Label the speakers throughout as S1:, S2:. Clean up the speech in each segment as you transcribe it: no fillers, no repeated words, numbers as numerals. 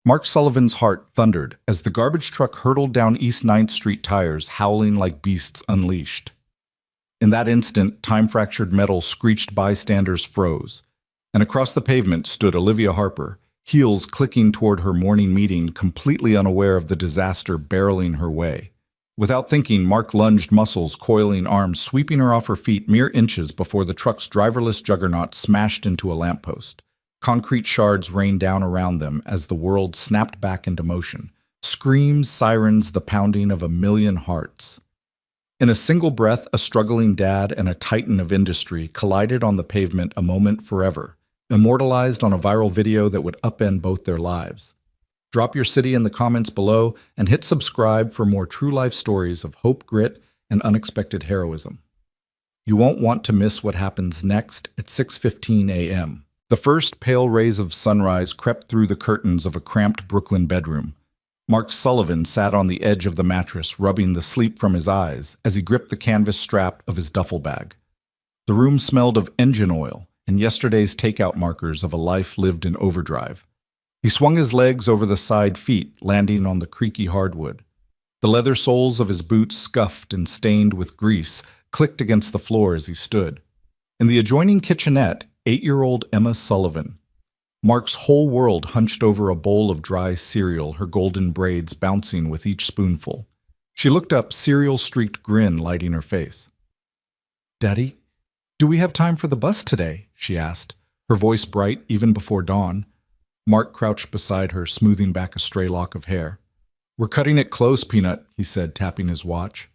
S1: Mark Sullivan's heart thundered as the garbage truck hurtled down East Ninth Street tires, howling like beasts unleashed. In that instant, time-fractured metal screeched bystanders froze, and across the pavement stood Olivia Harper, heels clicking toward her morning meeting, completely unaware of the disaster barreling her way. Without thinking, Mark lunged, muscles coiling, arms sweeping her off her feet mere inches before the truck's driverless juggernaut smashed into a lamppost. Concrete shards rained down around them as the world snapped back into motion. Screams, sirens, the pounding of a million hearts. In a single breath, a struggling dad and a titan of industry collided on the pavement, a moment forever, immortalized on a viral video that would upend both their lives. Drop your city in the comments below and hit subscribe for more true-life stories of hope, grit, and unexpected heroism. You won't want to miss what happens next at 6:15 a.m. The first pale rays of sunrise crept through the curtains of a cramped Brooklyn bedroom. Mark Sullivan sat on the edge of the mattress, rubbing the sleep from his eyes as he gripped the canvas strap of his duffel bag. The room smelled of engine oil and yesterday's takeout markers of a life lived in overdrive. He swung his legs over the side feet, landing on the creaky hardwood. The leather soles of his boots, scuffed and stained with grease, clicked against the floor as he stood. In the adjoining kitchenette, 8-year-old Emma Sullivan. Mark's whole world hunched over a bowl of dry cereal, her golden braids bouncing with each spoonful. She looked up, cereal-streaked grin lighting her face. "Daddy, do we have time for the bus today?" she asked, her voice bright even before dawn. Mark crouched beside her, smoothing back a stray lock of hair. "We're cutting it close, Peanut," he said, tapping his watch.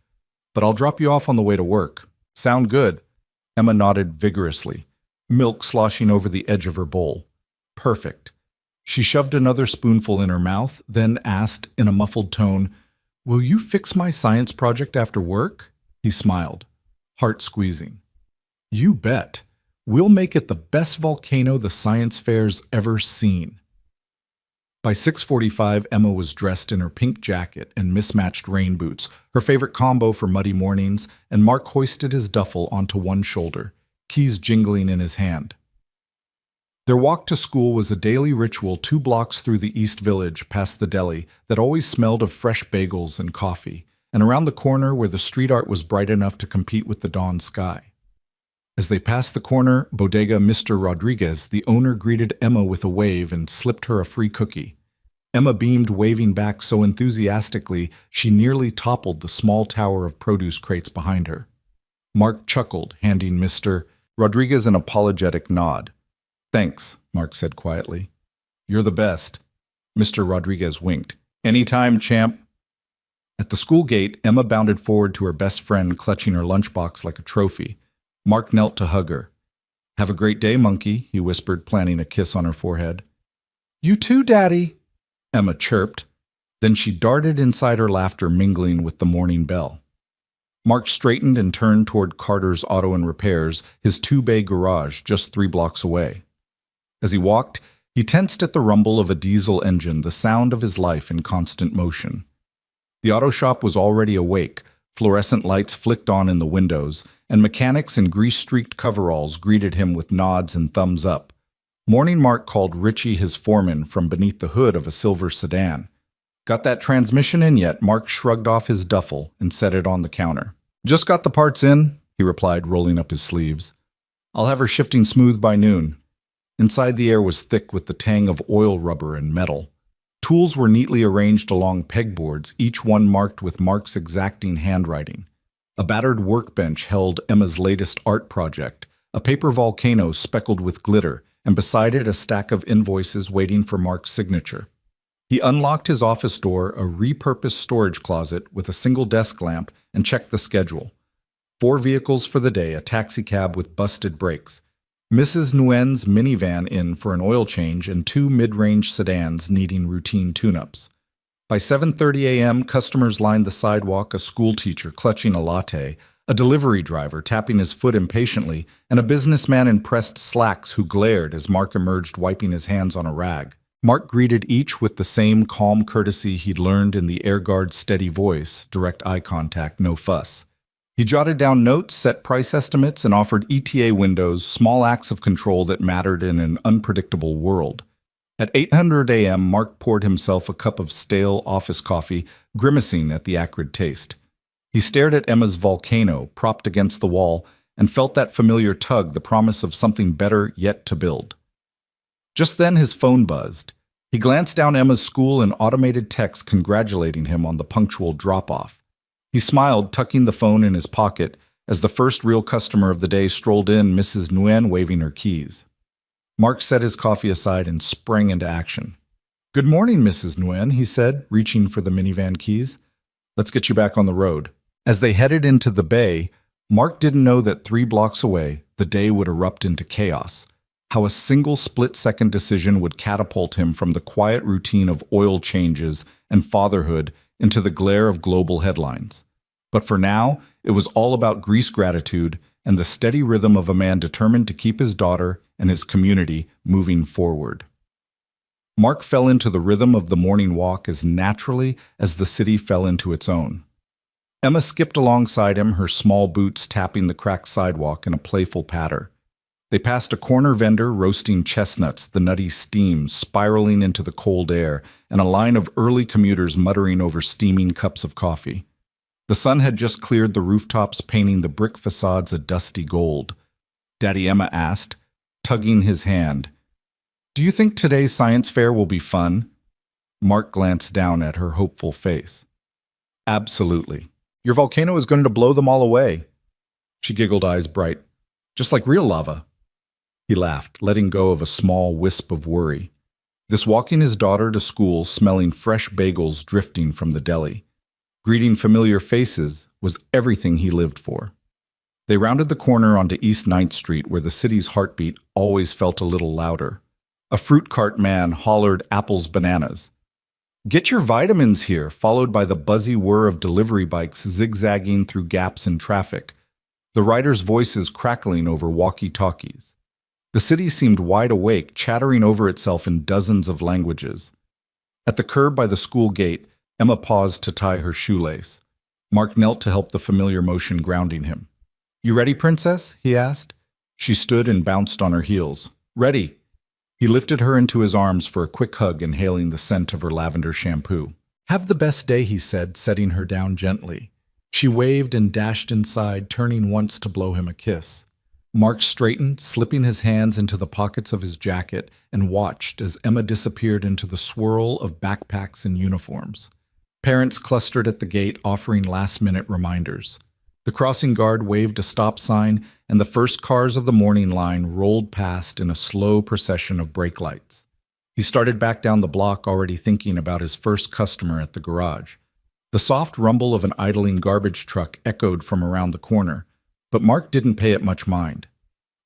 S1: "But I'll drop you off on the way to work. Sound good?" Emma nodded vigorously, milk sloshing over the edge of her bowl. "Perfect." She shoved another spoonful in her mouth, then asked in a muffled tone, "Will you fix my science project after work?" He smiled, heart squeezing. "You bet. We'll make it the best volcano the science fair's ever seen." By 6:45, Emma was dressed in her pink jacket and mismatched rain boots, her favorite combo for muddy mornings, and Mark hoisted his duffel onto one shoulder, keys jingling in his hand. Their walk to school was a daily ritual 2 blocks through the East Village past the deli that always smelled of fresh bagels and coffee, and around the corner where the street art was bright enough to compete with the dawn sky. As they passed the corner, Bodega Mr. Rodriguez, the owner, greeted Emma with a wave and slipped her a free cookie. Emma beamed, waving back so enthusiastically she nearly toppled the small tower of produce crates behind her. Mark chuckled, handing Mr. Rodriguez an apologetic nod. "Thanks," Mark said quietly. "You're the best." Mr. Rodriguez winked. "Anytime, champ." At the school gate, Emma bounded forward to her best friend, clutching her lunchbox like a trophy. Mark knelt to hug her. "Have a great day, monkey," he whispered, planting a kiss on her forehead. "You too, Daddy," Emma chirped. Then she darted inside, her laughter mingling with the morning bell. Mark straightened and turned toward Carter's Auto and Repairs, his 2-bay garage just 3 blocks away. As he walked, he tensed at the rumble of a diesel engine, the sound of his life in constant motion. The auto shop was already awake, fluorescent lights flicked on in the windows, and mechanics in grease-streaked coveralls greeted him with nods and thumbs up. Morning Mark called Richie his foreman from beneath the hood of a silver sedan. "Got that transmission in yet?" Mark shrugged off his duffel and set it on the counter. "Just got the parts in," he replied, rolling up his sleeves. "I'll have her shifting smooth by noon." Inside, the air was thick with the tang of oil rubber and metal. Tools were neatly arranged along pegboards, each one marked with Mark's exacting handwriting. A battered workbench held Emma's latest art project, a paper volcano speckled with glitter, and beside it a stack of invoices waiting for Mark's signature. He unlocked his office door, a repurposed storage closet with a single desk lamp, and checked the schedule. 4 vehicles for the day, a taxicab with busted brakes, Mrs. Nguyen's minivan in for an oil change, and 2 mid-range sedans needing routine tune-ups. By 7:30 a.m., customers lined the sidewalk, a schoolteacher clutching a latte, a delivery driver tapping his foot impatiently, and a businessman in pressed slacks who glared as Mark emerged, wiping his hands on a rag. Mark greeted each with the same calm courtesy he'd learned in the air guard's steady voice, direct eye contact, no fuss. He jotted down notes, set price estimates, and offered ETA windows, small acts of control that mattered in an unpredictable world. At 800 a.m., Mark poured himself a cup of stale office coffee, grimacing at the acrid taste. He stared at Emma's volcano, propped against the wall, and felt that familiar tug, the promise of something better yet to build. Just then his phone buzzed. He glanced down Emma's school and automated text congratulating him on the punctual drop-off. He smiled, tucking the phone in his pocket, as the first real customer of the day strolled in, Mrs. Nguyen waving her keys. Mark set his coffee aside and sprang into action. "Good morning, Mrs. Nguyen," he said, reaching for the minivan keys. "Let's get you back on the road." As they headed into the bay, Mark didn't know that 3 blocks away, the day would erupt into chaos. How a single split-second decision would catapult him from the quiet routine of oil changes and fatherhood into the glare of global headlines. But for now, it was all about Greece gratitude and the steady rhythm of a man determined to keep his daughter and his community moving forward. Mark fell into the rhythm of the morning walk as naturally as the city fell into its own. Emma skipped alongside him, her small boots tapping the cracked sidewalk in a playful patter. They passed a corner vendor roasting chestnuts, the nutty steam spiraling into the cold air, and a line of early commuters muttering over steaming cups of coffee. The sun had just cleared the rooftops, painting the brick facades a dusty gold. Daddy Emma asked, tugging his hand, "Do you think today's science fair will be fun?" Mark glanced down at her hopeful face. "Absolutely. Your volcano is going to blow them all away." She giggled, eyes bright. "Just like real lava." He laughed, letting go of a small wisp of worry. This walking his daughter to school, smelling fresh bagels drifting from the deli, greeting familiar faces, was everything he lived for. They rounded the corner onto East 9th Street, where the city's heartbeat always felt a little louder. A fruit cart man hollered apples, bananas. "Get your vitamins here," followed by the buzzy whir of delivery bikes zigzagging through gaps in traffic, the riders' voices crackling over walkie-talkies. The city seemed wide awake, chattering over itself in dozens of languages. At the curb by the school gate, Emma paused to tie her shoelace. Mark knelt to help the familiar motion grounding him. "You ready, princess?" he asked. She stood and bounced on her heels. "Ready." He lifted her into his arms for a quick hug, inhaling the scent of her lavender shampoo. "Have the best day," he said, setting her down gently. She waved and dashed inside, turning once to blow him a kiss. Mark straightened, slipping his hands into the pockets of his jacket, and watched as Emma disappeared into the swirl of backpacks and uniforms. Parents clustered at the gate, offering last-minute reminders. The crossing guard waved a stop sign, and the first cars of the morning line rolled past in a slow procession of brake lights. He started back down the block, already thinking about his first customer at the garage. The soft rumble of an idling garbage truck echoed from around the corner, but Mark didn't pay it much mind.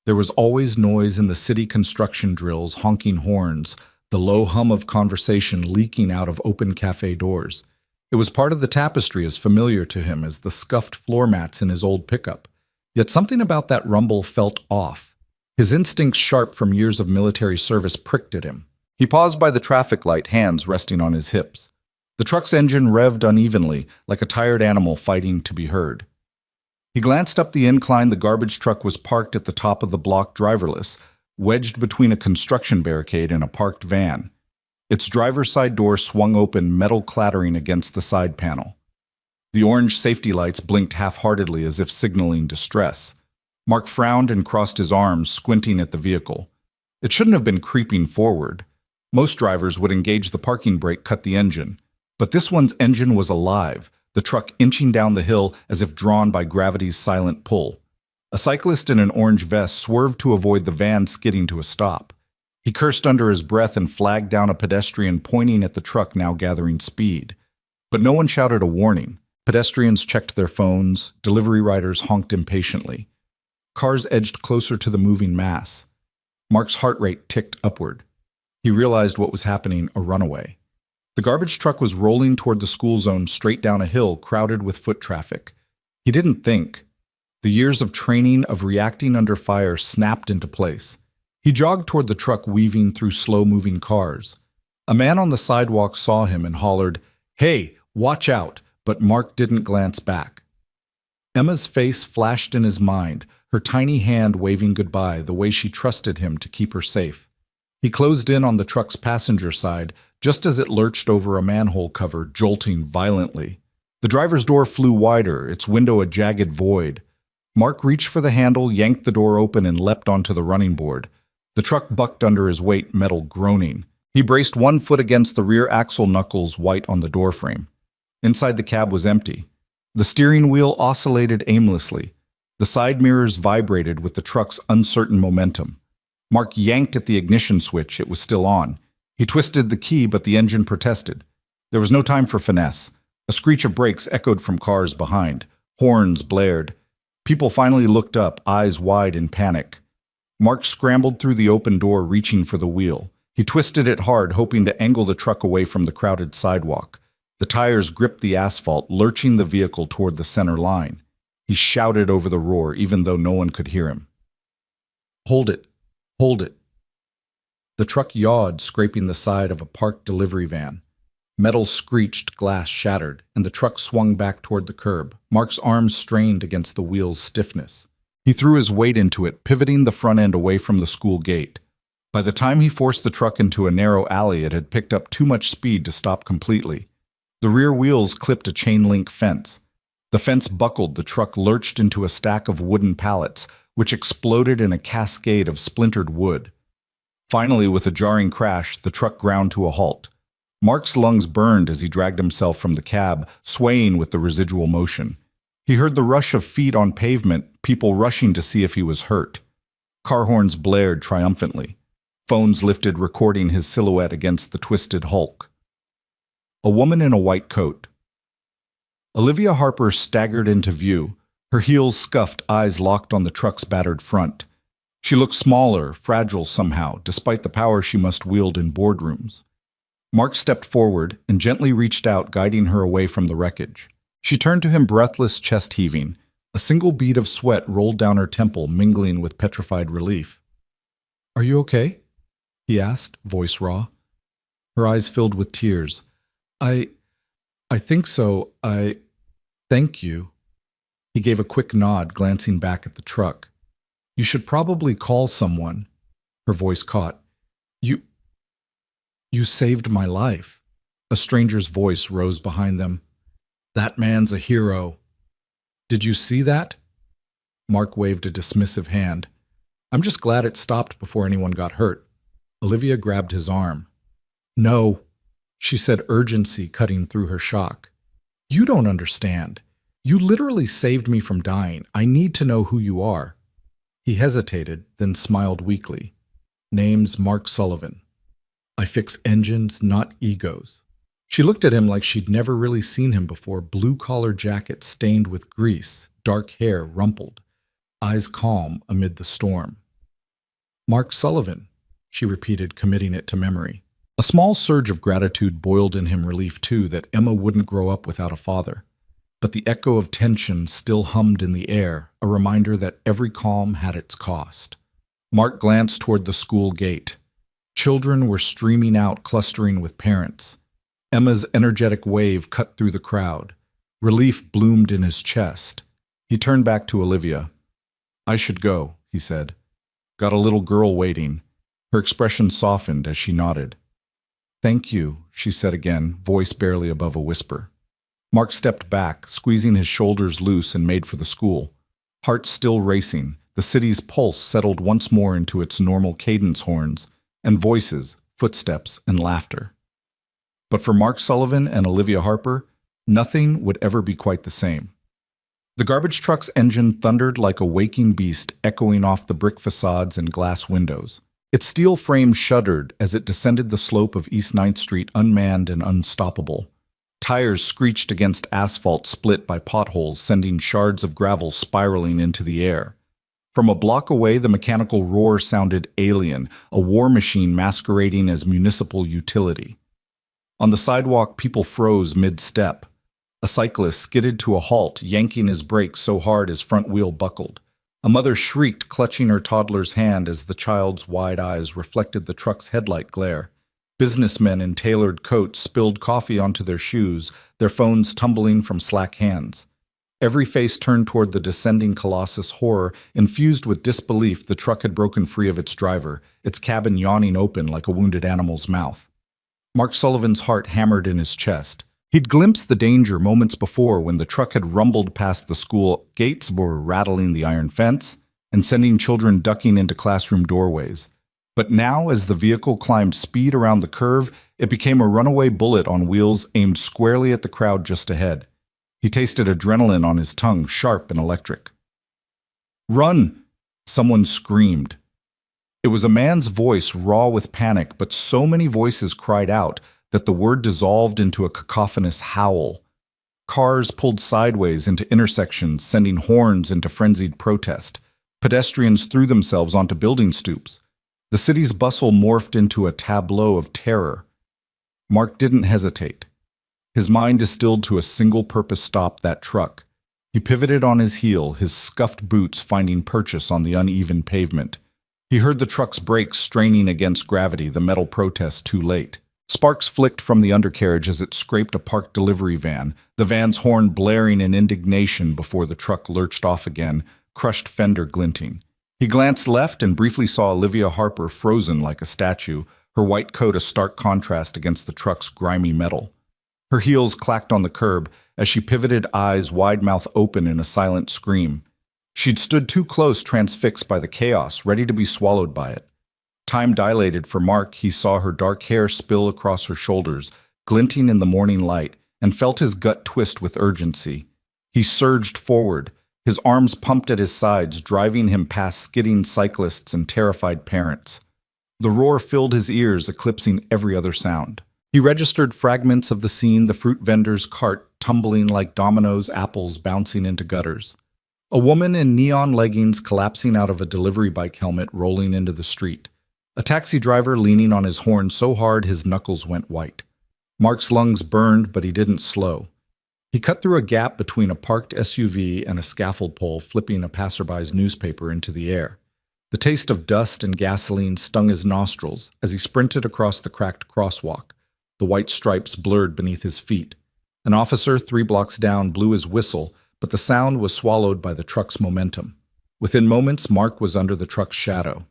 S1: There was always noise in the city construction drills, honking horns, the low hum of conversation leaking out of open cafe doors. It was part of the tapestry, as familiar to him as the scuffed floor mats in his old pickup. Yet something about that rumble felt off. His instincts, sharp from years of military service, pricked at him. He paused by the traffic light, hands resting on his hips. The truck's engine revved unevenly, like a tired animal fighting to be heard. He glanced up the incline. The garbage truck was parked at the top of the block, driverless, wedged between a construction barricade and a parked van. Its driver's side door swung open, metal clattering against the side panel. The orange safety lights blinked half-heartedly as if signaling distress. Mark frowned and crossed his arms, squinting at the vehicle. It shouldn't have been creeping forward. Most drivers would engage the parking brake, cut the engine. But this one's engine was alive, the truck inching down the hill as if drawn by gravity's silent pull. A cyclist in an orange vest swerved to avoid the van skidding to a stop. He cursed under his breath and flagged down a pedestrian, pointing at the truck now gathering speed. But no one shouted a warning. Pedestrians checked their phones. Delivery riders honked impatiently. Cars edged closer to the moving mass. Mark's heart rate ticked upward. He realized what was happening: a runaway. The garbage truck was rolling toward the school zone, straight down a hill, crowded with foot traffic. He didn't think. The years of training, of reacting under fire, snapped into place. He jogged toward the truck, weaving through slow-moving cars. A man on the sidewalk saw him and hollered, "Hey, watch out!" But Mark didn't glance back. Emma's face flashed in his mind, her tiny hand waving goodbye, the way she trusted him to keep her safe. He closed in on the truck's passenger side just as it lurched over a manhole cover, jolting violently. The driver's door flew wider, its window a jagged void. Mark reached for the handle, yanked the door open, and leapt onto the running board. The truck bucked under his weight, metal groaning. He braced one foot against the rear axle, knuckles white on the doorframe. Inside the cab was empty. The steering wheel oscillated aimlessly. The side mirrors vibrated with the truck's uncertain momentum. Mark yanked at the ignition switch. It was still on. He twisted the key, but the engine protested. There was no time for finesse. A screech of brakes echoed from cars behind. Horns blared. People finally looked up, eyes wide in panic. Mark scrambled through the open door, reaching for the wheel. He twisted it hard, hoping to angle the truck away from the crowded sidewalk. The tires gripped the asphalt, lurching the vehicle toward the center line. He shouted over the roar, even though no one could hear him. "Hold it! Hold it!" The truck yawed, scraping the side of a parked delivery van. Metal screeched, glass shattered, and the truck swung back toward the curb. Mark's arms strained against the wheel's stiffness. He threw his weight into it, pivoting the front end away from the school gate. By the time he forced the truck into a narrow alley, it had picked up too much speed to stop completely. The rear wheels clipped a chain-link fence. The fence buckled, the truck lurched into a stack of wooden pallets, which exploded in a cascade of splintered wood. Finally, with a jarring crash, the truck ground to a halt. Mark's lungs burned as he dragged himself from the cab, swaying with the residual motion. He heard the rush of feet on pavement, people rushing to see if he was hurt. Car horns blared triumphantly. Phones lifted, recording his silhouette against the twisted hulk. A woman in a white coat. Olivia Harper staggered into view, her heels scuffed, eyes locked on the truck's battered front. She looked smaller, fragile somehow, despite the power she must wield in boardrooms. Mark stepped forward and gently reached out, guiding her away from the wreckage. She turned to him, breathless, chest heaving. A single bead of sweat rolled down her temple, mingling with petrified relief. "Are you okay?" he asked, voice raw. Her eyes filled with tears. I think so. Thank you." He gave a quick nod, glancing back at the truck. "You should probably call someone." Her voice caught. You saved my life." A stranger's voice rose behind them. "That man's a hero." "Did you see that?" Mark waved a dismissive hand. "I'm just glad it stopped before anyone got hurt." Olivia grabbed his arm. "No," she said, urgency cutting through her shock. "You don't understand. You literally saved me from dying. I need to know who you are." He hesitated, then smiled weakly. "Name's Mark Sullivan. I fix engines, not egos." She looked at him like she'd never really seen him before, blue-collar jacket stained with grease, dark hair rumpled, eyes calm amid the storm. "Mark Sullivan," she repeated, committing it to memory. A small surge of gratitude boiled in him, relief too that Emma wouldn't grow up without a father. But the echo of tension still hummed in the air, a reminder that every calm had its cost. Mark glanced toward the school gate. Children were streaming out, clustering with parents. Emma's energetic wave cut through the crowd. Relief bloomed in his chest. He turned back to Olivia. "I should go," he said. "Got a little girl waiting." Her expression softened as she nodded. "Thank you," she said again, voice barely above a whisper. Mark stepped back, squeezing his shoulders loose, and made for the school. Heart still racing, the city's pulse settled once more into its normal cadence horns, and voices, footsteps, and laughter. But for Mark Sullivan and Olivia Harper, nothing would ever be quite the same. The garbage truck's engine thundered like a waking beast, echoing off the brick facades and glass windows. Its steel frame shuddered as it descended the slope of East 9th Street, unmanned and unstoppable. Tires screeched against asphalt split by potholes, sending shards of gravel spiraling into the air. From a block away, the mechanical roar sounded alien, a war machine masquerading as municipal utility. On the sidewalk, people froze mid-step. A cyclist skidded to a halt, yanking his brakes so hard his front wheel buckled. A mother shrieked, clutching her toddler's hand as the child's wide eyes reflected the truck's headlight glare. Businessmen in tailored coats spilled coffee onto their shoes, their phones tumbling from slack hands. Every face turned toward the descending colossus, horror infused with disbelief. The truck had broken free of its driver, its cabin yawning open like a wounded animal's mouth. Mark Sullivan's heart hammered in his chest. He'd glimpsed the danger moments before when the truck had rumbled past the school gates, were rattling the iron fence, and sending children ducking into classroom doorways. But now, as the vehicle climbed speed around the curve, it became a runaway bullet on wheels aimed squarely at the crowd just ahead. He tasted adrenaline on his tongue, sharp and electric. "Run!" someone screamed. It was a man's voice, raw with panic, but so many voices cried out that the word dissolved into a cacophonous howl. Cars pulled sideways into intersections, sending horns into frenzied protest. Pedestrians threw themselves onto building stoops. The city's bustle morphed into a tableau of terror. Mark didn't hesitate. His mind distilled to a single-purpose stop: that truck. He pivoted on his heel, his scuffed boots finding purchase on the uneven pavement. He heard the truck's brakes straining against gravity, the metal protest too late. Sparks flicked from the undercarriage as it scraped a parked delivery van, the van's horn blaring in indignation before the truck lurched off again, crushed fender glinting. He glanced left and briefly saw Olivia Harper frozen like a statue, her white coat a stark contrast against the truck's grimy metal. Her heels clacked on the curb as she pivoted, eyes wide mouth open in a silent scream. She'd stood too close, transfixed by the chaos, ready to be swallowed by it. Time dilated for Mark. He saw her dark hair spill across her shoulders, glinting in the morning light, and felt his gut twist with urgency. He surged forward, his arms pumped at his sides, driving him past skidding cyclists and terrified parents. The roar filled his ears, eclipsing every other sound. He registered fragments of the scene: the fruit vendor's cart tumbling like dominoes, apples bouncing into gutters. A woman in neon leggings collapsing out of a delivery bike helmet rolling into the street. A taxi driver leaning on his horn so hard his knuckles went white. Mark's lungs burned, but he didn't slow. He cut through a gap between a parked SUV and a scaffold pole, flipping a passerby's newspaper into the air. The taste of dust and gasoline stung his nostrils as he sprinted across the cracked crosswalk, the white stripes blurred beneath his feet. An officer 3 blocks down blew his whistle, but the sound was swallowed by the truck's momentum. Within moments, Mark was under the truck's shadow.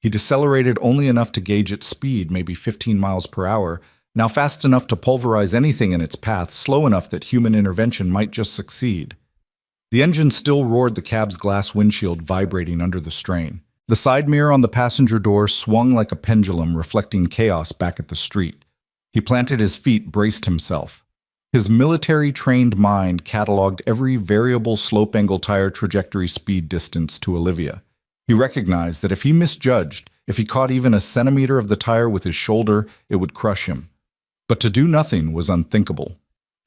S1: He decelerated only enough to gauge its speed, maybe 15 miles per hour, now fast enough to pulverize anything in its path, slow enough that human intervention might just succeed. The engine still roared, the cab's glass windshield vibrating under the strain. The side mirror on the passenger door swung like a pendulum, reflecting chaos back at the street. He planted his feet, braced himself. His military-trained mind cataloged every variable slope-angle tire trajectory speed distance to Olivia. He recognized that if he misjudged, if he caught even a centimeter of the tire with his shoulder, it would crush him. But to do nothing was unthinkable.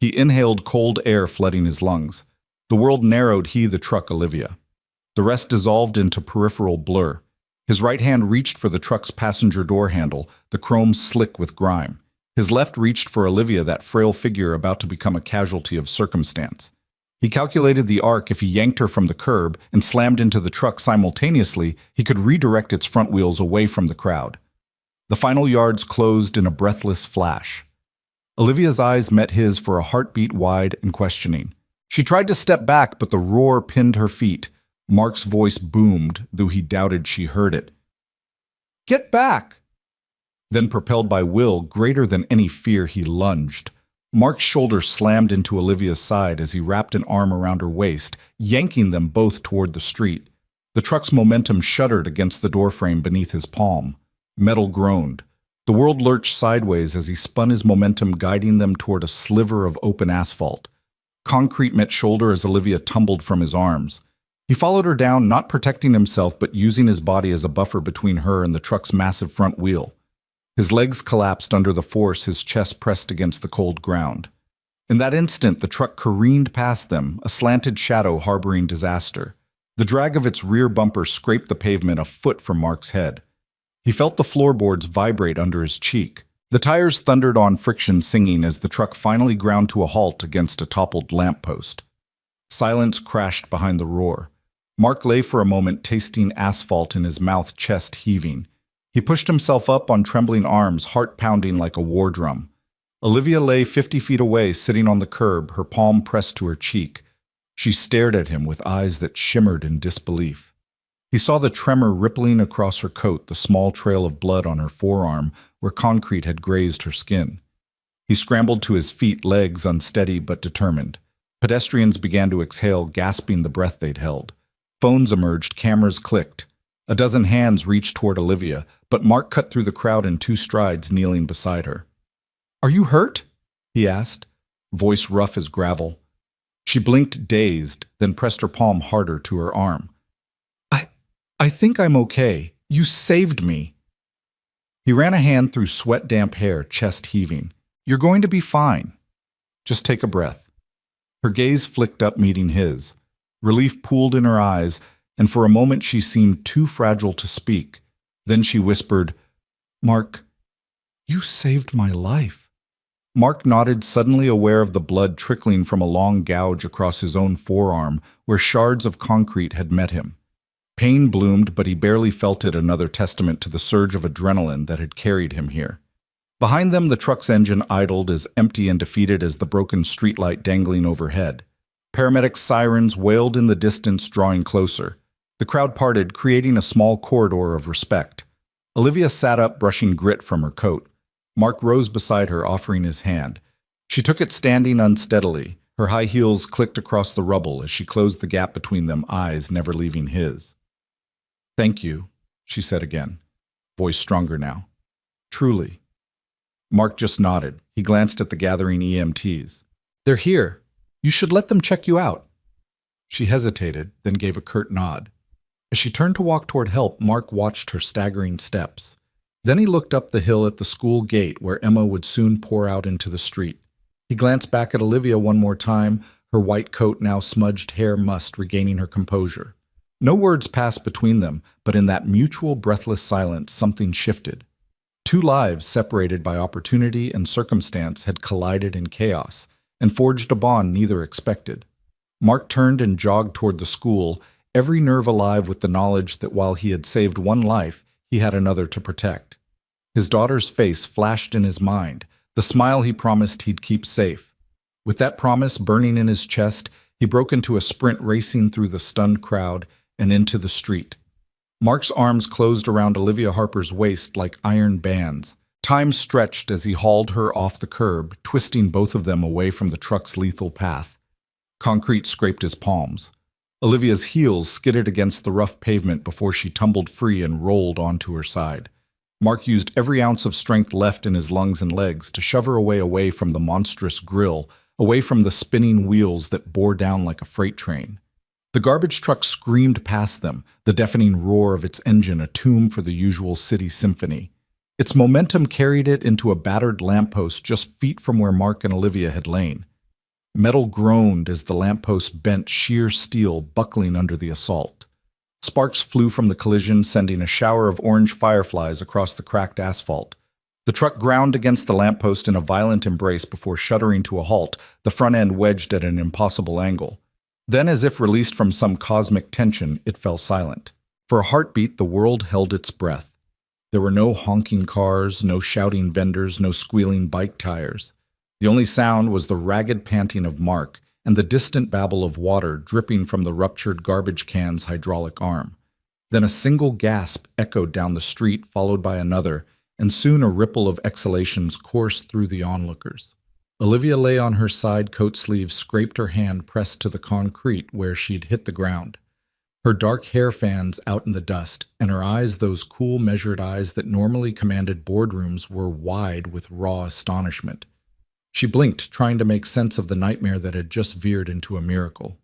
S1: He inhaled cold air flooding his lungs. The world narrowed, he, the truck, Olivia. The rest dissolved into peripheral blur. His right hand reached for the truck's passenger door handle, the chrome slick with grime. His left reached for Olivia, that frail figure about to become a casualty of circumstance. He calculated the arc: if he yanked her from the curb and slammed into the truck simultaneously, he could redirect its front wheels away from the crowd. The final yards closed in a breathless flash. Olivia's eyes met his for a heartbeat, wide and questioning. She tried to step back, but the roar pinned her feet. Mark's voice boomed, though he doubted she heard it. "Get back!" Then, propelled by will greater than any fear, he lunged. Mark's shoulder slammed into Olivia's side as he wrapped an arm around her waist, yanking them both toward the street. The truck's momentum shuddered against the doorframe beneath his palm. Metal groaned. The world lurched sideways as he spun his momentum, guiding them toward a sliver of open asphalt. Concrete met shoulder as Olivia tumbled from his arms. He followed her down, not protecting himself, but using his body as a buffer between her and the truck's massive front wheel. His legs collapsed under the force, his chest pressed against the cold ground. In that instant, the truck careened past them, a slanted shadow harboring disaster. The drag of its rear bumper scraped the pavement a foot from Mark's head. He felt the floorboards vibrate under his cheek. The tires thundered on, friction singing as the truck finally ground to a halt against a toppled lamppost. Silence crashed behind the roar. Mark lay for a moment, tasting asphalt in his mouth, chest heaving. He pushed himself up on trembling arms, heart pounding like a war drum. Olivia lay 50 feet away, sitting on the curb, her palm pressed to her cheek. She stared at him with eyes that shimmered in disbelief. He saw the tremor rippling across her coat, the small trail of blood on her forearm where concrete had grazed her skin. He scrambled to his feet, legs unsteady but determined. Pedestrians began to exhale, gasping the breath they'd held. Phones emerged, cameras clicked. A dozen hands reached toward Olivia, but Mark cut through the crowd in 2 strides, kneeling beside her. "Are you hurt?" he asked, voice rough as gravel. She blinked, dazed, then pressed her palm harder to her arm. I think I'm okay. You saved me." He ran a hand through sweat-damp hair, chest heaving. "You're going to be fine. Just take a breath." Her gaze flicked up, meeting his. Relief pooled in her eyes, and for a moment she seemed too fragile to speak. Then she whispered, "Mark, you saved my life." Mark nodded, suddenly aware of the blood trickling from a long gouge across his own forearm where shards of concrete had met him. Pain bloomed, but he barely felt it, another testament to the surge of adrenaline that had carried him here. Behind them, the truck's engine idled, as empty and defeated as the broken streetlight dangling overhead. Paramedics' sirens wailed in the distance, drawing closer. The crowd parted, creating a small corridor of respect. Olivia sat up, brushing grit from her coat. Mark rose beside her, offering his hand. She took it, standing unsteadily. Her high heels clicked across the rubble as she closed the gap between them, eyes never leaving his. "Thank you," she said again, voice stronger now. "Truly." Mark just nodded. He glanced at the gathering EMTs. "They're here. You should let them check you out." She hesitated, then gave a curt nod. As she turned to walk toward help, Mark watched her staggering steps. Then he looked up the hill at the school gate where Emma would soon pour out into the street. He glanced back at Olivia one more time, her white coat now smudged hair mussed, regaining her composure. No words passed between them, but in that mutual breathless silence something shifted. 2 lives separated by opportunity and circumstance had collided in chaos and forged a bond neither expected. Mark turned and jogged toward the school, every nerve alive with the knowledge that while he had saved one life, he had another to protect. His daughter's face flashed in his mind, the smile he promised he'd keep safe. With that promise burning in his chest, he broke into a sprint, racing through the stunned crowd and into the street. Mark's arms closed around Olivia Harper's waist like iron bands. Time stretched as he hauled her off the curb, twisting both of them away from the truck's lethal path. Concrete scraped his palms. Olivia's heels skidded against the rough pavement before she tumbled free and rolled onto her side. Mark used every ounce of strength left in his lungs and legs to shove her away from the monstrous grill, away from the spinning wheels that bore down like a freight train. The garbage truck screamed past them, the deafening roar of its engine a tune for the usual city symphony. Its momentum carried it into a battered lamppost just feet from where Mark and Olivia had lain. Metal groaned as the lamppost bent, sheer steel buckling under the assault. Sparks flew from the collision, sending a shower of orange fireflies across the cracked asphalt. The truck ground against the lamppost in a violent embrace before shuddering to a halt, the front end wedged at an impossible angle. Then, as if released from some cosmic tension, it fell silent. For a heartbeat, the world held its breath. There were no honking cars, no shouting vendors, no squealing bike tires. The only sound was the ragged panting of Mark and the distant babble of water dripping from the ruptured garbage can's hydraulic arm. Then a single gasp echoed down the street, followed by another, and soon a ripple of exhalations coursed through the onlookers. Olivia lay on her side, coat sleeves scraped her hand pressed to the concrete where she'd hit the ground. Her dark hair fans out in the dust, and her eyes, those cool, measured eyes that normally commanded boardrooms, were wide with raw astonishment. She blinked, trying to make sense of the nightmare that had just veered into a miracle.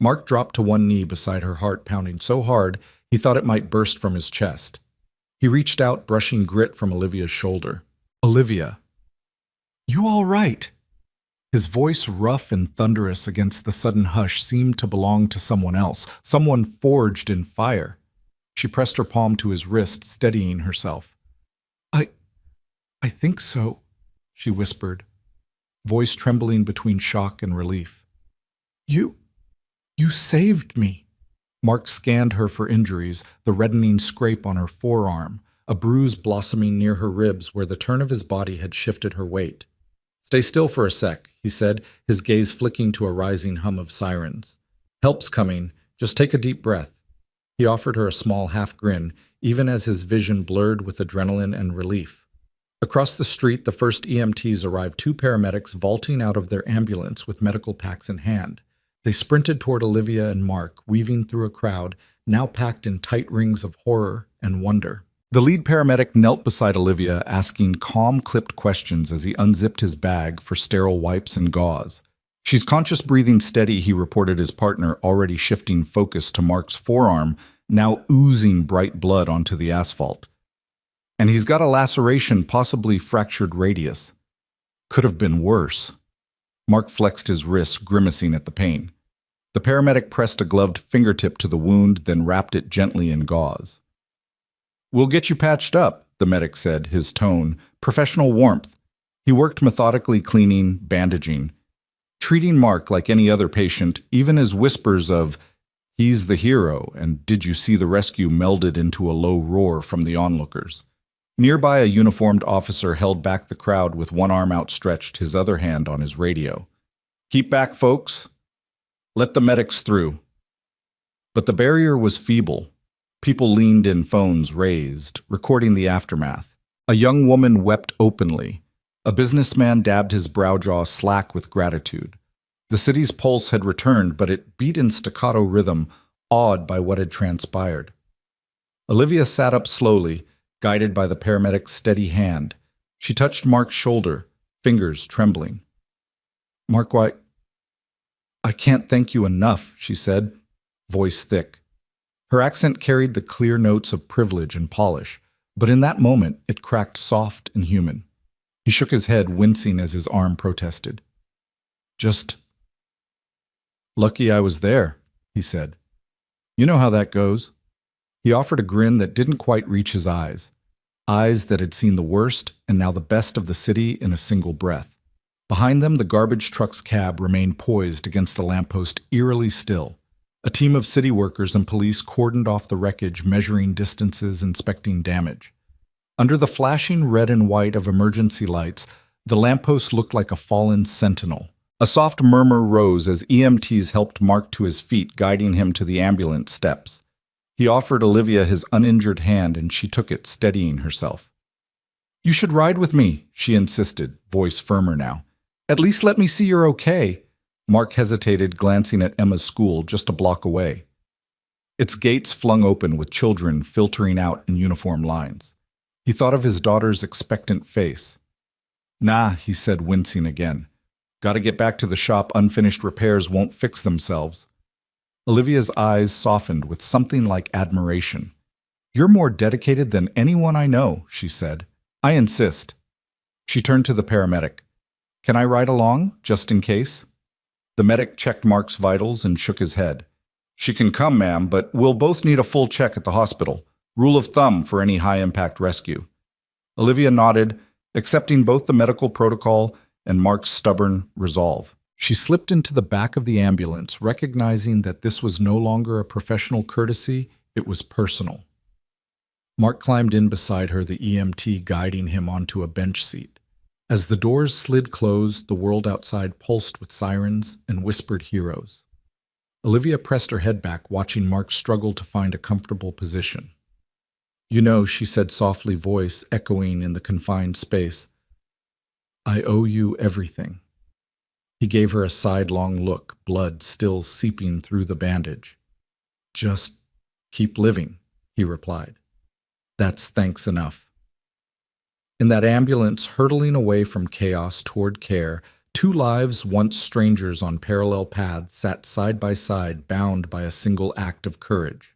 S1: Mark dropped to one knee beside her, heart pounding so hard he thought it might burst from his chest. He reached out, brushing grit from Olivia's shoulder. "Olivia, you all right?" His voice, rough and thunderous against the sudden hush, seemed to belong to someone else, someone forged in fire. She pressed her palm to his wrist, steadying herself. I think so," she whispered, voice trembling between shock and relief. You saved me." Mark scanned her for injuries, the reddening scrape on her forearm, a bruise blossoming near her ribs where the turn of his body had shifted her weight. "Stay still for a sec," he said, his gaze flicking to a rising hum of sirens. Help's coming. Just take a deep breath. He offered her a small half grin, even as his vision blurred with adrenaline and relief. Across the street, the first EMTs arrived, two paramedics vaulting out of their ambulance with medical packs in hand. They sprinted toward Olivia and Mark, weaving through a crowd, now packed in tight rings of horror and wonder. The lead paramedic knelt beside Olivia, asking calm, clipped questions as he unzipped his bag for sterile wipes and gauze. She's conscious, breathing steady, he reported his partner, already shifting focus to Mark's forearm, now oozing bright blood onto the asphalt. And he's got a laceration, possibly fractured radius. Could have been worse. Mark flexed his wrist, grimacing at the pain. The paramedic pressed a gloved fingertip to the wound, then wrapped it gently in gauze. "We'll get you patched up," the medic said, his tone, professional warmth. He worked methodically, cleaning, bandaging, treating Mark like any other patient, even as whispers of, "He's the hero," and "Did you see the rescue?" melded into a low roar from the onlookers. Nearby, a uniformed officer held back the crowd with one arm outstretched, his other hand on his radio. "Keep back, folks. Let the medics through." But the barrier was feeble. People leaned in, phones raised, recording the aftermath. A young woman wept openly. A businessman dabbed his brow jaw slack with gratitude. The city's pulse had returned, but it beat in staccato rhythm, awed by what had transpired. Olivia sat up slowly, guided by the paramedic's steady hand. She touched Mark's shoulder, fingers trembling. "Mark, I can't thank you enough," she said, voice thick. Her accent carried the clear notes of privilege and polish, but in that moment it cracked soft and human. He shook his head, wincing as his arm protested. "Just lucky I was there," he said. "You know how that goes." He offered a grin that didn't quite reach his eyes that had seen the worst and now the best of the city in a single breath. Behind them, the garbage truck's cab remained poised against the lamppost, eerily still. A team of city workers and police cordoned off the wreckage, measuring distances, inspecting damage. Under the flashing red and white of emergency lights, the lamppost looked like a fallen sentinel. A soft murmur rose as EMTs helped Mark to his feet, guiding him to the ambulance steps. He offered Olivia his uninjured hand, and she took it, steadying herself. "You should ride with me," she insisted, voice firmer now. "At least let me see you're okay." Mark hesitated, glancing at Emma's school just a block away. Its gates flung open with children filtering out in uniform lines. He thought of his daughter's expectant face. "Nah," he said, wincing again. "Gotta get back to the shop. Unfinished repairs won't fix themselves." Olivia's eyes softened with something like admiration. "You're more dedicated than anyone I know," she said. "I insist." She turned to the paramedic. "Can I ride along, just in case?" The medic checked Mark's vitals and shook his head. "She can come, ma'am, but we'll both need a full check at the hospital. Rule of thumb for any high-impact rescue." Olivia nodded, accepting both the medical protocol and Mark's stubborn resolve. She slipped into the back of the ambulance, recognizing that this was no longer a professional courtesy, it was personal. Mark climbed in beside her, the EMT guiding him onto a bench seat. As the doors slid closed, the world outside pulsed with sirens and whispered heroes. Olivia pressed her head back, watching Mark struggle to find a comfortable position. "You know," she said softly, voice echoing in the confined space, "I owe you everything." He gave her a sidelong look, blood still seeping through the bandage. "Just keep living," he replied. "That's thanks enough." In that ambulance, hurtling away from chaos toward care, two lives, once strangers on parallel paths, sat side by side, bound by a single act of courage.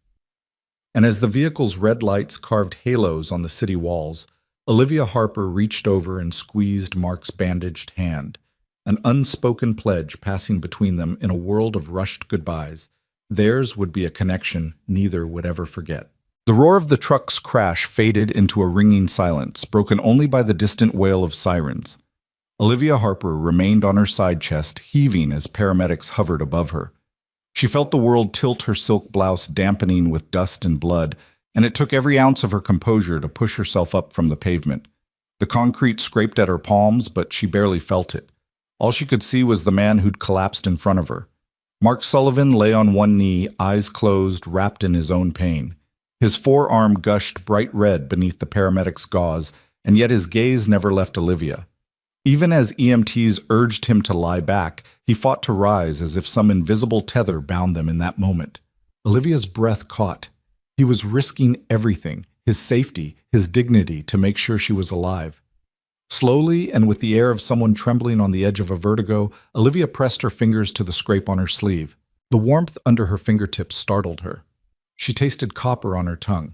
S1: And as the vehicle's red lights carved halos on the city walls, Olivia Harper reached over and squeezed Mark's bandaged hand, an unspoken pledge passing between them in a world of rushed goodbyes. Theirs would be a connection neither would ever forget. The roar of the truck's crash faded into a ringing silence, broken only by the distant wail of sirens. Olivia Harper remained on her side chest, heaving as paramedics hovered above her. She felt the world tilt, her silk blouse dampening with dust and blood, and it took every ounce of her composure to push herself up from the pavement. The concrete scraped at her palms, but she barely felt it. All she could see was the man who'd collapsed in front of her. Mark Sullivan lay on one knee, eyes closed, wrapped in his own pain. His forearm gushed bright red beneath the paramedic's gauze, and yet his gaze never left Olivia. Even as EMTs urged him to lie back, he fought to rise as if some invisible tether bound them in that moment. Olivia's breath caught. He was risking everything, his safety, his dignity, to make sure she was alive. Slowly, and with the air of someone trembling on the edge of a vertigo, Olivia pressed her fingers to the scrape on her sleeve. The warmth under her fingertips startled her. She tasted copper on her tongue.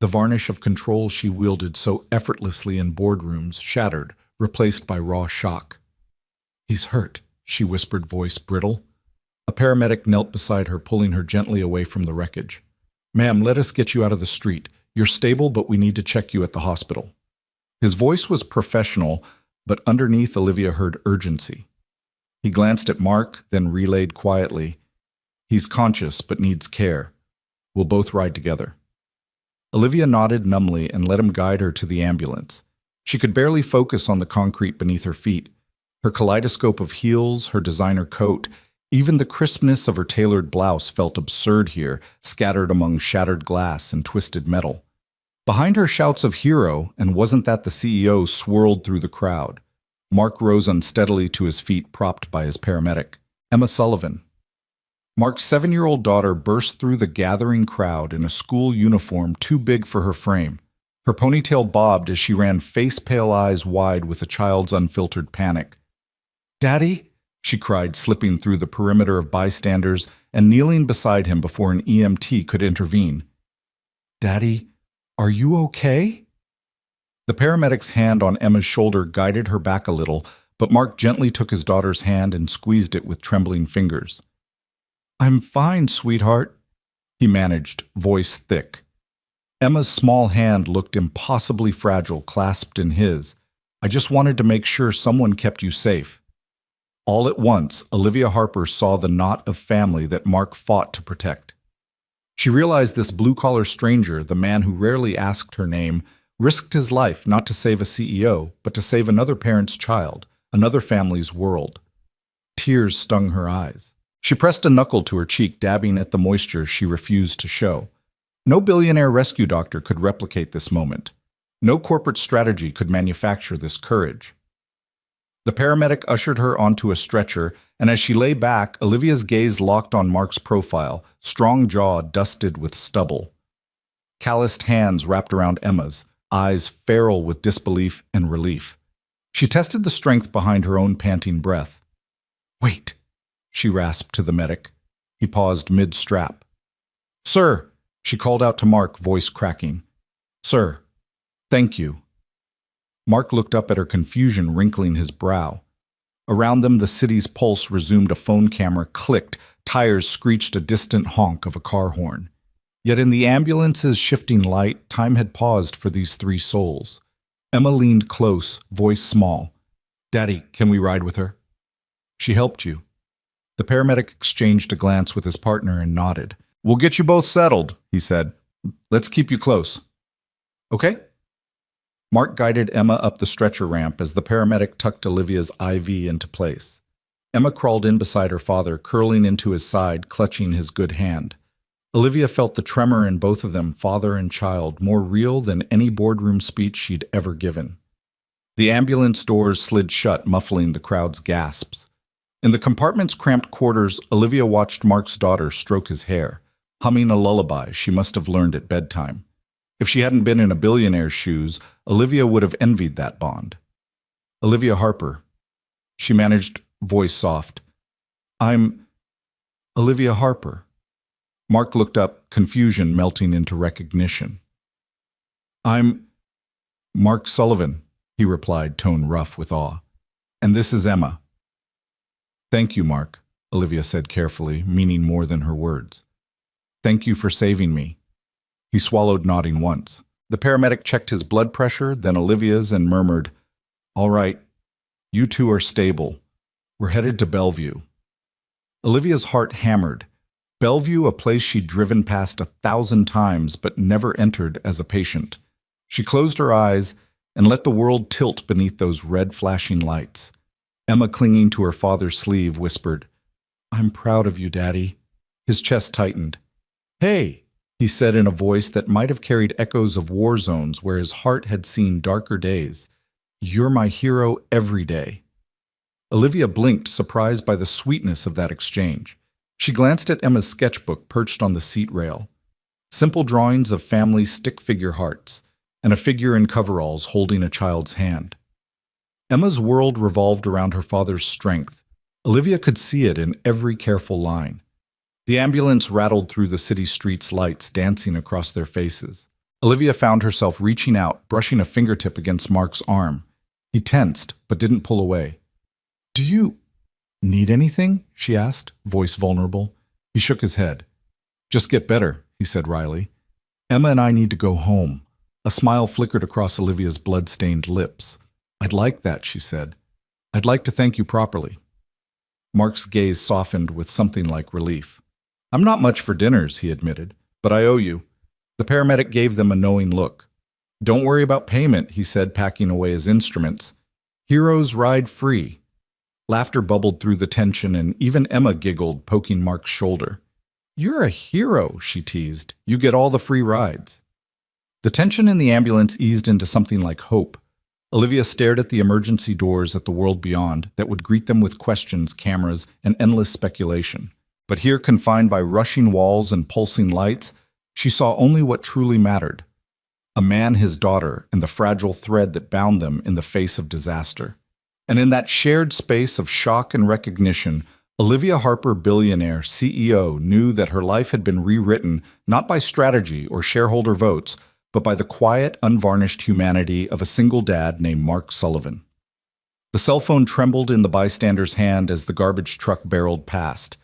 S1: The varnish of control she wielded so effortlessly in boardrooms shattered, replaced by raw shock. "He's hurt," she whispered, voice brittle. A paramedic knelt beside her, pulling her gently away from the wreckage. "Ma'am, let us get you out of the street. You're stable, but we need to check you at the hospital." His voice was professional, but underneath Olivia heard urgency. He glanced at Mark, then relayed quietly, "He's conscious, but needs care. We'll both ride together." Olivia nodded numbly and let him guide her to the ambulance. She could barely focus on the concrete beneath her feet. Her kaleidoscope of heels, her designer coat, even the crispness of her tailored blouse felt absurd here, scattered among shattered glass and twisted metal. Behind her shouts of hero, and wasn't that the CEO, swirled through the crowd. Mark rose unsteadily to his feet, propped by his paramedic. Emma Sullivan. Mark's 7-year-old daughter burst through the gathering crowd in a school uniform too big for her frame. Her ponytail bobbed as she ran, face-pale eyes wide with a child's unfiltered panic. "Daddy?" she cried, slipping through the perimeter of bystanders and kneeling beside him before an EMT could intervene. "Daddy, are you okay?" The paramedic's hand on Emma's shoulder guided her back a little, but Mark gently took his daughter's hand and squeezed it with trembling fingers. "I'm fine, sweetheart," he managed, voice thick. Emma's small hand looked impossibly fragile, clasped in his. "I just wanted to make sure someone kept you safe." All at once, Olivia Harper saw the knot of family that Mark fought to protect. She realized this blue-collar stranger, the man who rarely asked her name, risked his life not to save a CEO, but to save another parent's child, another family's world. Tears stung her eyes. She pressed a knuckle to her cheek, dabbing at the moisture she refused to show. No billionaire rescue doctor could replicate this moment. No corporate strategy could manufacture this courage. The paramedic ushered her onto a stretcher, and as she lay back, Olivia's gaze locked on Mark's profile, strong jaw dusted with stubble. Calloused hands wrapped around Emma's, eyes feral with disbelief and relief. She tested the strength behind her own panting breath. "Wait," she rasped to the medic. He paused mid-strap. "Sir," she called out to Mark, voice cracking. "Sir, thank you." Mark looked up at her, confusion wrinkling his brow. Around them, the city's pulse resumed. A phone camera clicked, tires screeched a distant honk of a car horn. Yet in the ambulance's shifting light, time had paused for these three souls. Emma leaned close, voice small. "Daddy, can we ride with her?" "She helped you." The paramedic exchanged a glance with his partner and nodded. "We'll get you both settled," he said. "Let's keep you close." "Okay?" Mark guided Emma up the stretcher ramp as the paramedic tucked Olivia's IV into place. Emma crawled in beside her father, curling into his side, clutching his good hand. Olivia felt the tremor in both of them, father and child, more real than any boardroom speech she'd ever given. The ambulance doors slid shut, muffling the crowd's gasps. In the compartment's cramped quarters, Olivia watched Mark's daughter stroke his hair, humming a lullaby she must have learned at bedtime. If she hadn't been in a billionaire's shoes, Olivia would have envied that bond. "Olivia Harper," she managed, voice soft. "I'm Olivia Harper." Mark looked up, confusion melting into recognition. "I'm Mark Sullivan," he replied, tone rough with awe. "And this is Emma." "Thank you, Mark," Olivia said carefully, meaning more than her words. "Thank you for saving me." He swallowed, nodding once. The paramedic checked his blood pressure, then Olivia's, and murmured, "All right, you two are stable. We're headed to Bellevue." Olivia's heart hammered. Bellevue, a place she'd driven past 1,000 times but never entered as a patient. She closed her eyes and let the world tilt beneath those red flashing lights. Emma, clinging to her father's sleeve, whispered, I'm proud of you, Daddy. His chest tightened. Hey, he said in a voice that might have carried echoes of war zones where his heart had seen darker days. You're my hero every day. Olivia blinked, surprised by the sweetness of that exchange. She glanced at Emma's sketchbook perched on the seat rail. Simple drawings of family stick-figure hearts, and a figure in coveralls holding a child's hand. Emma's world revolved around her father's strength. Olivia could see it in every careful line. The ambulance rattled through the city streets' lights, dancing across their faces. Olivia found herself reaching out, brushing a fingertip against Mark's arm. He tensed, but didn't pull away. Do you need anything? She asked, voice vulnerable. He shook his head. Just get better, he said wryly. Emma and I need to go home. A smile flickered across Olivia's blood-stained lips. I'd like that, she said. I'd like to thank you properly. Mark's gaze softened with something like relief. I'm not much for dinners, he admitted, but I owe you. The paramedic gave them a knowing look. Don't worry about payment, he said, packing away his instruments. Heroes ride free. Laughter bubbled through the tension, and even Emma giggled, poking Mark's shoulder. You're a hero, she teased. You get all the free rides. The tension in the ambulance eased into something like hope. Olivia stared at the emergency doors at the world beyond that would greet them with questions, cameras, and endless speculation. But here, confined by rushing walls and pulsing lights, she saw only what truly mattered. A man, his daughter, and the fragile thread that bound them in the face of disaster. And in that shared space of shock and recognition, Olivia Harper, Billionaire, CEO, knew that her life had been rewritten not by strategy or shareholder votes, but by the quiet, unvarnished humanity of a single dad named Mark Sullivan. The cell phone trembled in the bystander's hand as the garbage truck barreled past.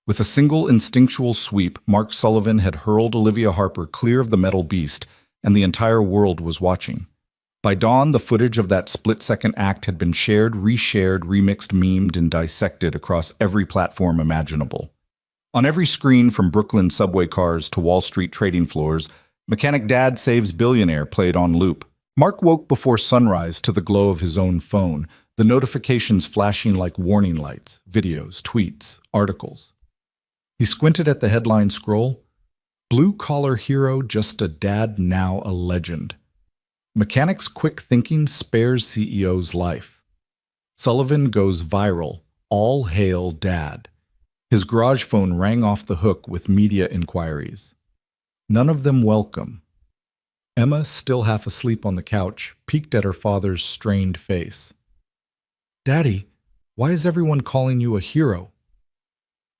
S1: With a single instinctual sweep, Mark Sullivan had hurled Olivia Harper clear of the metal beast, and the entire world was watching. By dawn, the footage of that split-second act had been shared, reshared, remixed, memed, and dissected across every platform imaginable. On every screen, from Brooklyn subway cars to Wall Street trading floors, Mechanic Dad Saves Billionaire played on loop. Mark woke before sunrise to the glow of his own phone, the notifications flashing like warning lights, videos, tweets, articles. He squinted at the headline scroll. Blue-collar hero, just a dad, now a legend. Mechanic's quick thinking spares CEO's life. Sullivan goes viral. All hail Dad. His garage phone rang off the hook with media inquiries. None of them welcome. Emma, still half asleep on the couch, peeked at her father's strained face. Daddy, why is everyone calling you a hero?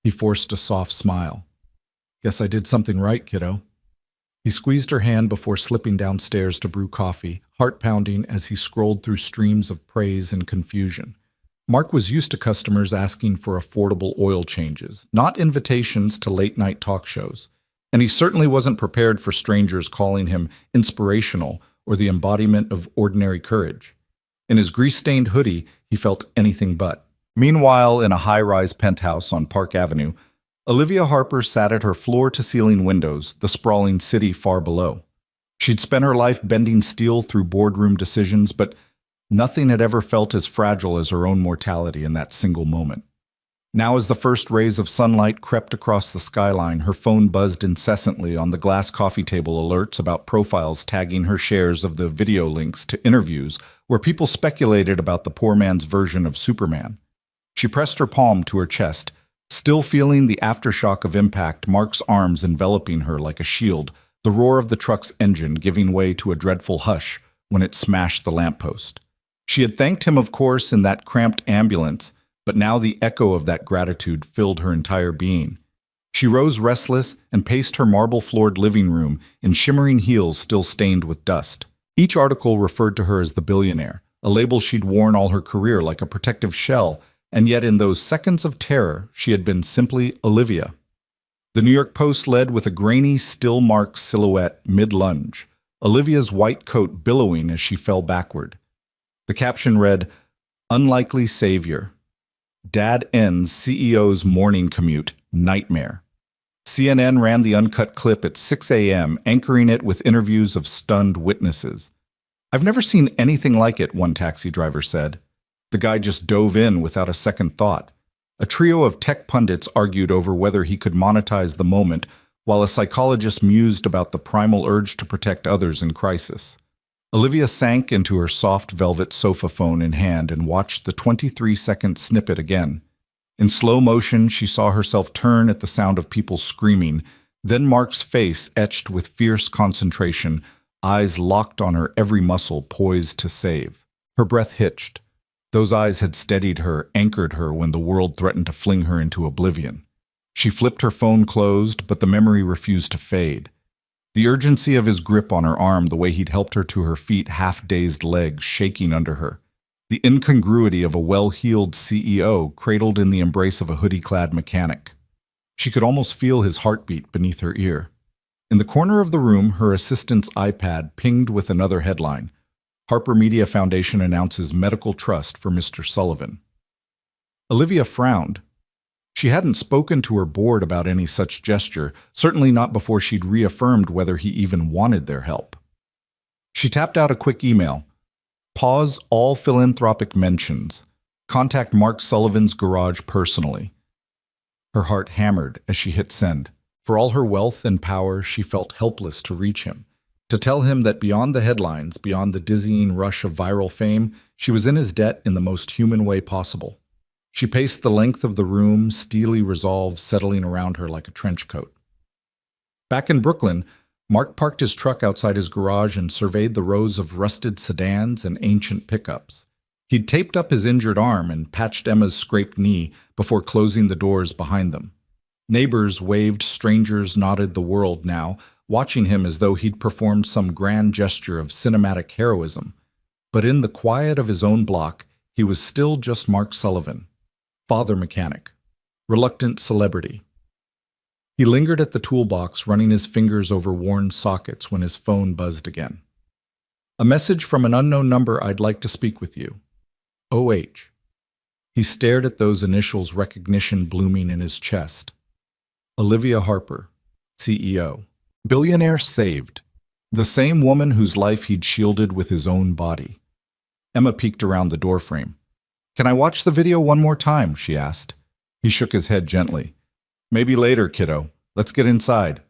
S1: He forced a soft smile. Guess I did something right, kiddo. He squeezed her hand before slipping downstairs to brew coffee, heart pounding as he scrolled through streams of praise and confusion. Mark was used to customers asking for affordable oil changes, not invitations to late-night talk shows. And he certainly wasn't prepared for strangers calling him inspirational or the embodiment of ordinary courage. In his grease-stained hoodie, he felt anything but. Meanwhile, in a high-rise penthouse on Park Avenue, Olivia Harper sat at her floor-to-ceiling windows, the sprawling city far below. She'd spent her life bending steel through boardroom decisions, but nothing had ever felt as fragile as her own mortality in that single moment. Now, as the first rays of sunlight crept across the skyline, her phone buzzed incessantly on the glass coffee table alerts about profiles tagging her shares of the video links to interviews where people speculated about the poor man's version of Superman. She pressed her palm to her chest, still feeling the aftershock of impact, Mark's arms enveloping her like a shield, the roar of the truck's engine giving way to a dreadful hush when it smashed the lamppost. She had thanked him, of course, in that cramped ambulance, but now the echo of that gratitude filled her entire being. She rose restless and paced her marble-floored living room in shimmering heels still stained with dust. Each article referred to her as the Billionaire, a label she'd worn all her career like a protective shell, and yet in those seconds of terror, she had been simply Olivia. The New York Post led with a grainy, still Mark silhouette mid-lunge, Olivia's white coat billowing as she fell backward. The caption read, "Unlikely Savior. Dad ends CEO's morning commute, nightmare." CNN ran the uncut clip at 6 a.m., anchoring it with interviews of stunned witnesses. "I've never seen anything like it," one taxi driver said. The guy just dove in without a second thought. A trio of tech pundits argued over whether he could monetize the moment, while a psychologist mused about the primal urge to protect others in crisis. Olivia sank into her soft velvet sofa phone in hand and watched the 23-second snippet again. In slow motion, she saw herself turn at the sound of people screaming, then Mark's face etched with fierce concentration, eyes locked on her every muscle poised to save. Her breath hitched. Those eyes had steadied her, anchored her when the world threatened to fling her into oblivion. She flipped her phone closed, but the memory refused to fade. The urgency of his grip on her arm, the way he'd helped her to her feet, half-dazed legs shaking under her. The incongruity of a well-heeled CEO cradled in the embrace of a hoodie-clad mechanic. She could almost feel his heartbeat beneath her ear. In the corner of the room, her assistant's iPad pinged with another headline. Harper Media Foundation announces medical trust for Mr. Sullivan. Olivia frowned. She hadn't spoken to her board about any such gesture, certainly not before she'd reaffirmed whether he even wanted their help. She tapped out a quick email. Pause all philanthropic mentions. Contact Mark Sullivan's garage personally. Her heart hammered as she hit send. For all her wealth and power, she felt helpless to reach him. To tell him that beyond the headlines, beyond the dizzying rush of viral fame, she was in his debt in the most human way possible. She paced the length of the room, steely resolve settling around her like a trench coat. Back in Brooklyn, Mark parked his truck outside his garage and surveyed the rows of rusted sedans and ancient pickups. He'd taped up his injured arm and patched Emma's scraped knee before closing the doors behind them. Neighbors waved, strangers nodded the world now, watching him as though he'd performed some grand gesture of cinematic heroism. But in the quiet of his own block, he was still just Mark Sullivan, father mechanic, reluctant celebrity. He lingered at the toolbox, running his fingers over worn sockets when his phone buzzed again. A message from an unknown number. I'd like to speak with you. OH. He stared at those initials, recognition blooming in his chest. Olivia Harper, CEO. Billionaire saved. The same woman whose life he'd shielded with his own body. Emma peeked around the doorframe. Can I watch the video one more time? She asked. He shook his head gently. Maybe later, kiddo. Let's get inside.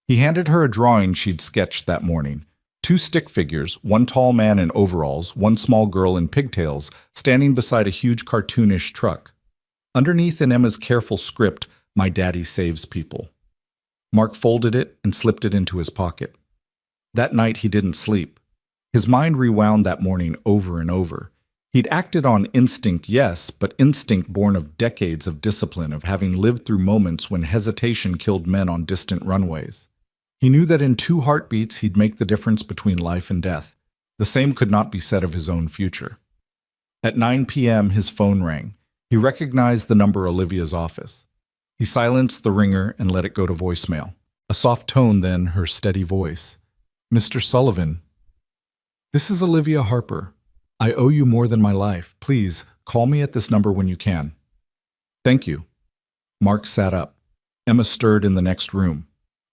S1: He handed her a drawing she'd sketched that morning. 2 stick figures, one tall man in overalls, one small girl in pigtails, standing beside a huge cartoonish truck. Underneath in Emma's careful script, "My daddy saves people." Mark folded it and slipped it into his pocket. That night he didn't sleep. His mind rewound that morning over and over. He'd acted on instinct, yes, but instinct born of decades of discipline, of having lived through moments when hesitation killed men on distant runways. He knew that in 2 heartbeats he'd make the difference between life and death. The same could not be said of his own future. At 9 p.m., his phone rang. He recognized the number, Olivia's office. He silenced the ringer and let it go to voicemail. A soft tone, then her steady voice. Mr. Sullivan. This is Olivia Harper. I owe you more than my life. Please, call me at this number when you can. Thank you. Mark sat up. Emma stirred in the next room.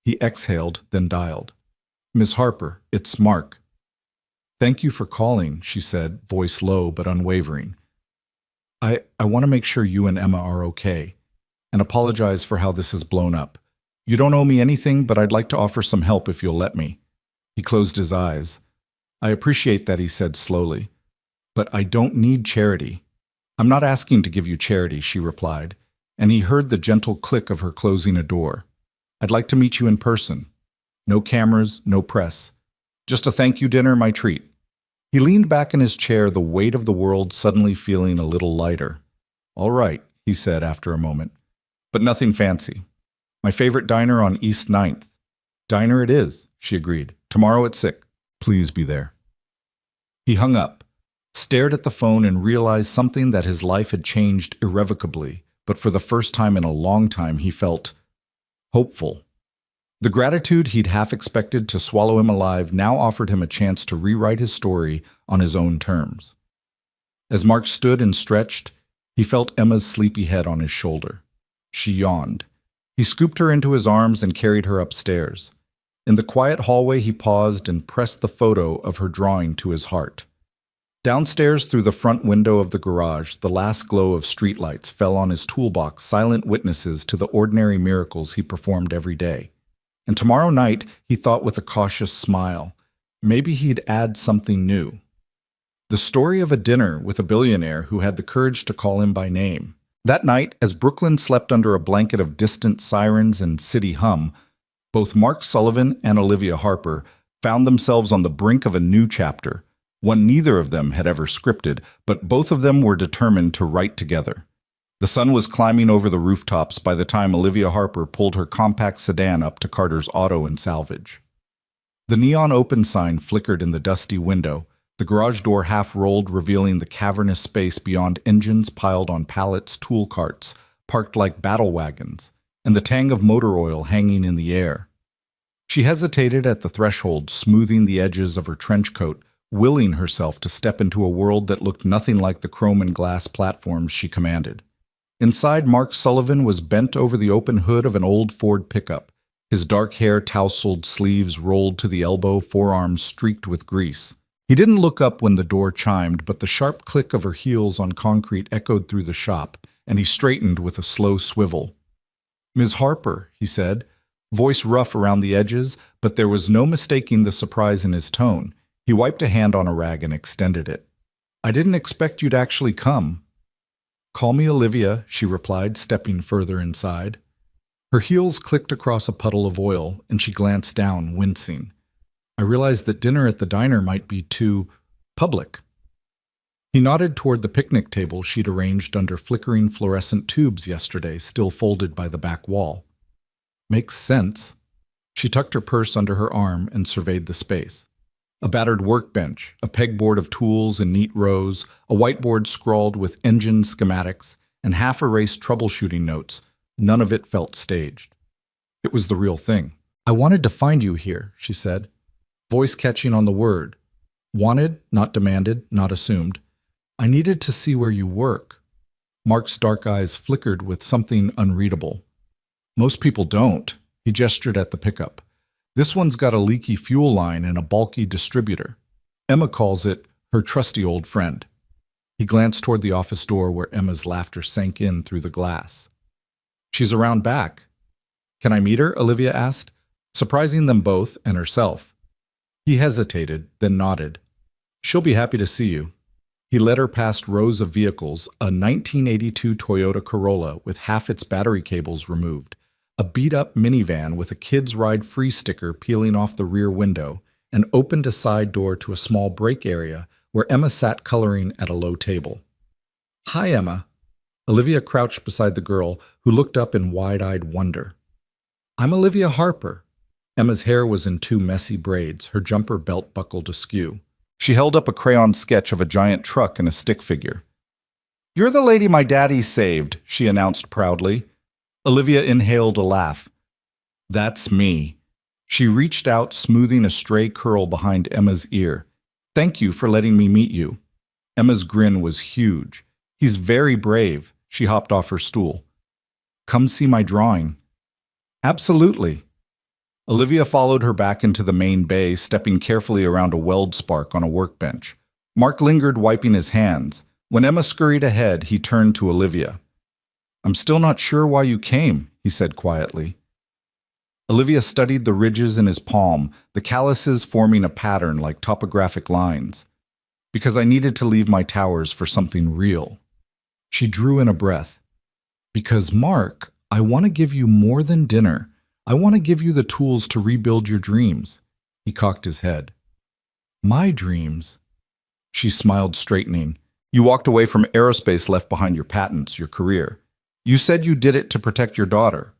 S1: He exhaled, then dialed. Miss Harper, it's Mark. Thank you for calling, she said, voice low but unwavering. I want to make sure you and Emma are okay, and apologize for how this has blown up. You don't owe me anything, but I'd like to offer some help if you'll let me. He closed his eyes. I appreciate that, he said slowly. But I don't need charity. I'm not asking to give you charity, she replied, and he heard the gentle click of her closing a door. I'd like to meet you in person. No cameras, no press. Just a thank you dinner, my treat. He leaned back in his chair, the weight of the world suddenly feeling a little lighter. All right, he said after a moment. But nothing fancy. My favorite diner on East 9th. Diner it is, she agreed. Tomorrow at 6. Please be there. He hung up, stared at the phone, and realized something, that his life had changed irrevocably, but for the first time in a long time he felt hopeful. The gratitude he'd half expected to swallow him alive now offered him a chance to rewrite his story on his own terms. As Mark stood and stretched, he felt Emma's sleepy head on his shoulder. She yawned. He scooped her into his arms and carried her upstairs. In the quiet hallway he paused and pressed the photo of her drawing to his heart. Downstairs through the front window of the garage, the last glow of streetlights fell on his toolbox, silent witnesses to the ordinary miracles he performed every day. And tomorrow night, he thought with a cautious smile, maybe he'd add something new. The story of a dinner with a billionaire who had the courage to call him by name. That night, as Brooklyn slept under a blanket of distant sirens and city hum, both Mark Sullivan and Olivia Harper found themselves on the brink of a new chapter, one neither of them had ever scripted, but both of them were determined to write together. The sun was climbing over the rooftops by the time Olivia Harper pulled her compact sedan up to Carter's Auto and Salvage. The neon open sign flickered in the dusty window, the garage door half rolled, revealing the cavernous space beyond engines piled on pallets, tool carts, parked like battle wagons, and the tang of motor oil hanging in the air. She hesitated at the threshold, smoothing the edges of her trench coat, willing herself to step into a world that looked nothing like the chrome and glass platforms she commanded. Inside, Mark Sullivan was bent over the open hood of an old Ford pickup, his dark hair tousled, sleeves rolled to the elbow, forearms streaked with grease. He didn't look up when the door chimed, but the sharp click of her heels on concrete echoed through the shop, and he straightened with a slow swivel. "Ms. Harper," he said, voice rough around the edges, but there was no mistaking the surprise in his tone. He wiped a hand on a rag and extended it. "I didn't expect you'd actually come." "Call me Olivia," she replied, stepping further inside. Her heels clicked across a puddle of oil, and she glanced down, wincing. "I realized that dinner at the diner might be too public." He nodded toward the picnic table she'd arranged under flickering fluorescent tubes yesterday, still folded by the back wall. "Makes sense." She tucked her purse under her arm and surveyed the space. A battered workbench, a pegboard of tools in neat rows, a whiteboard scrawled with engine schematics, and half-erased troubleshooting notes. None of it felt staged. It was the real thing. "I wanted to find you here," she said, voice catching on the word. Wanted, not demanded, not assumed. "I needed to see where you work." Mark's dark eyes flickered with something unreadable. "Most people don't." He gestured at the pickup. "This one's got a leaky fuel line and a bulky distributor. Emma calls it her trusty old friend." He glanced toward the office door where Emma's laughter sank in through the glass. "She's around back." "Can I meet her?" Olivia asked, surprising them both and herself. He hesitated, then nodded. "She'll be happy to see you." He led her past rows of vehicles, a 1982 Toyota Corolla with half its battery cables removed, a beat-up minivan with a Kids Ride Free sticker peeling off the rear window, and opened a side door to a small break area where Emma sat coloring at a low table. "Hi, Emma." Olivia crouched beside the girl, who looked up in wide-eyed wonder. "I'm Olivia Harper." Emma's hair was in two messy braids, her jumper belt buckled askew. She held up a crayon sketch of a giant truck and a stick figure. "You're the lady my daddy saved," she announced proudly. Olivia inhaled a laugh. "That's me." She reached out, smoothing a stray curl behind Emma's ear. "Thank you for letting me meet you." Emma's grin was huge. "He's very brave." She hopped off her stool. "Come see my drawing." "Absolutely." Olivia followed her back into the main bay, stepping carefully around a weld spark on a workbench. Mark lingered, wiping his hands. When Emma scurried ahead, he turned to Olivia. "I'm still not sure why you came," he said quietly. Olivia studied the ridges in his palm, the calluses forming a pattern like topographic lines. "Because I needed to leave my towers for something real." She drew in a breath. "Because, Mark, I want to give you more than dinner. I want to give you the tools to rebuild your dreams." He cocked his head. "My dreams?" She smiled, straightening. "You walked away from aerospace, left behind your patents, your career. You said you did it to protect your daughter.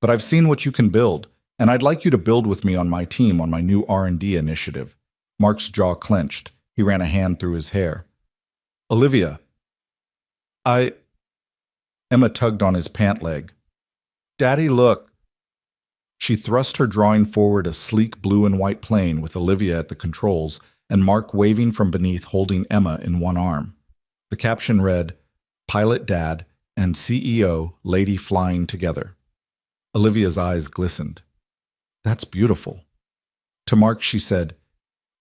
S1: But I've seen what you can build, and I'd like you to build with me on my team on my new R&D initiative." Mark's jaw clenched. He ran a hand through his hair. "Olivia." Emma tugged on his pant leg. "Daddy, look." She thrust her drawing forward, a sleek blue and white plane with Olivia at the controls and Mark waving from beneath, holding Emma in one arm. The caption read, "Pilot Dad and CEO Lady Flying Together." Olivia's eyes glistened. "That's beautiful." To Mark she said,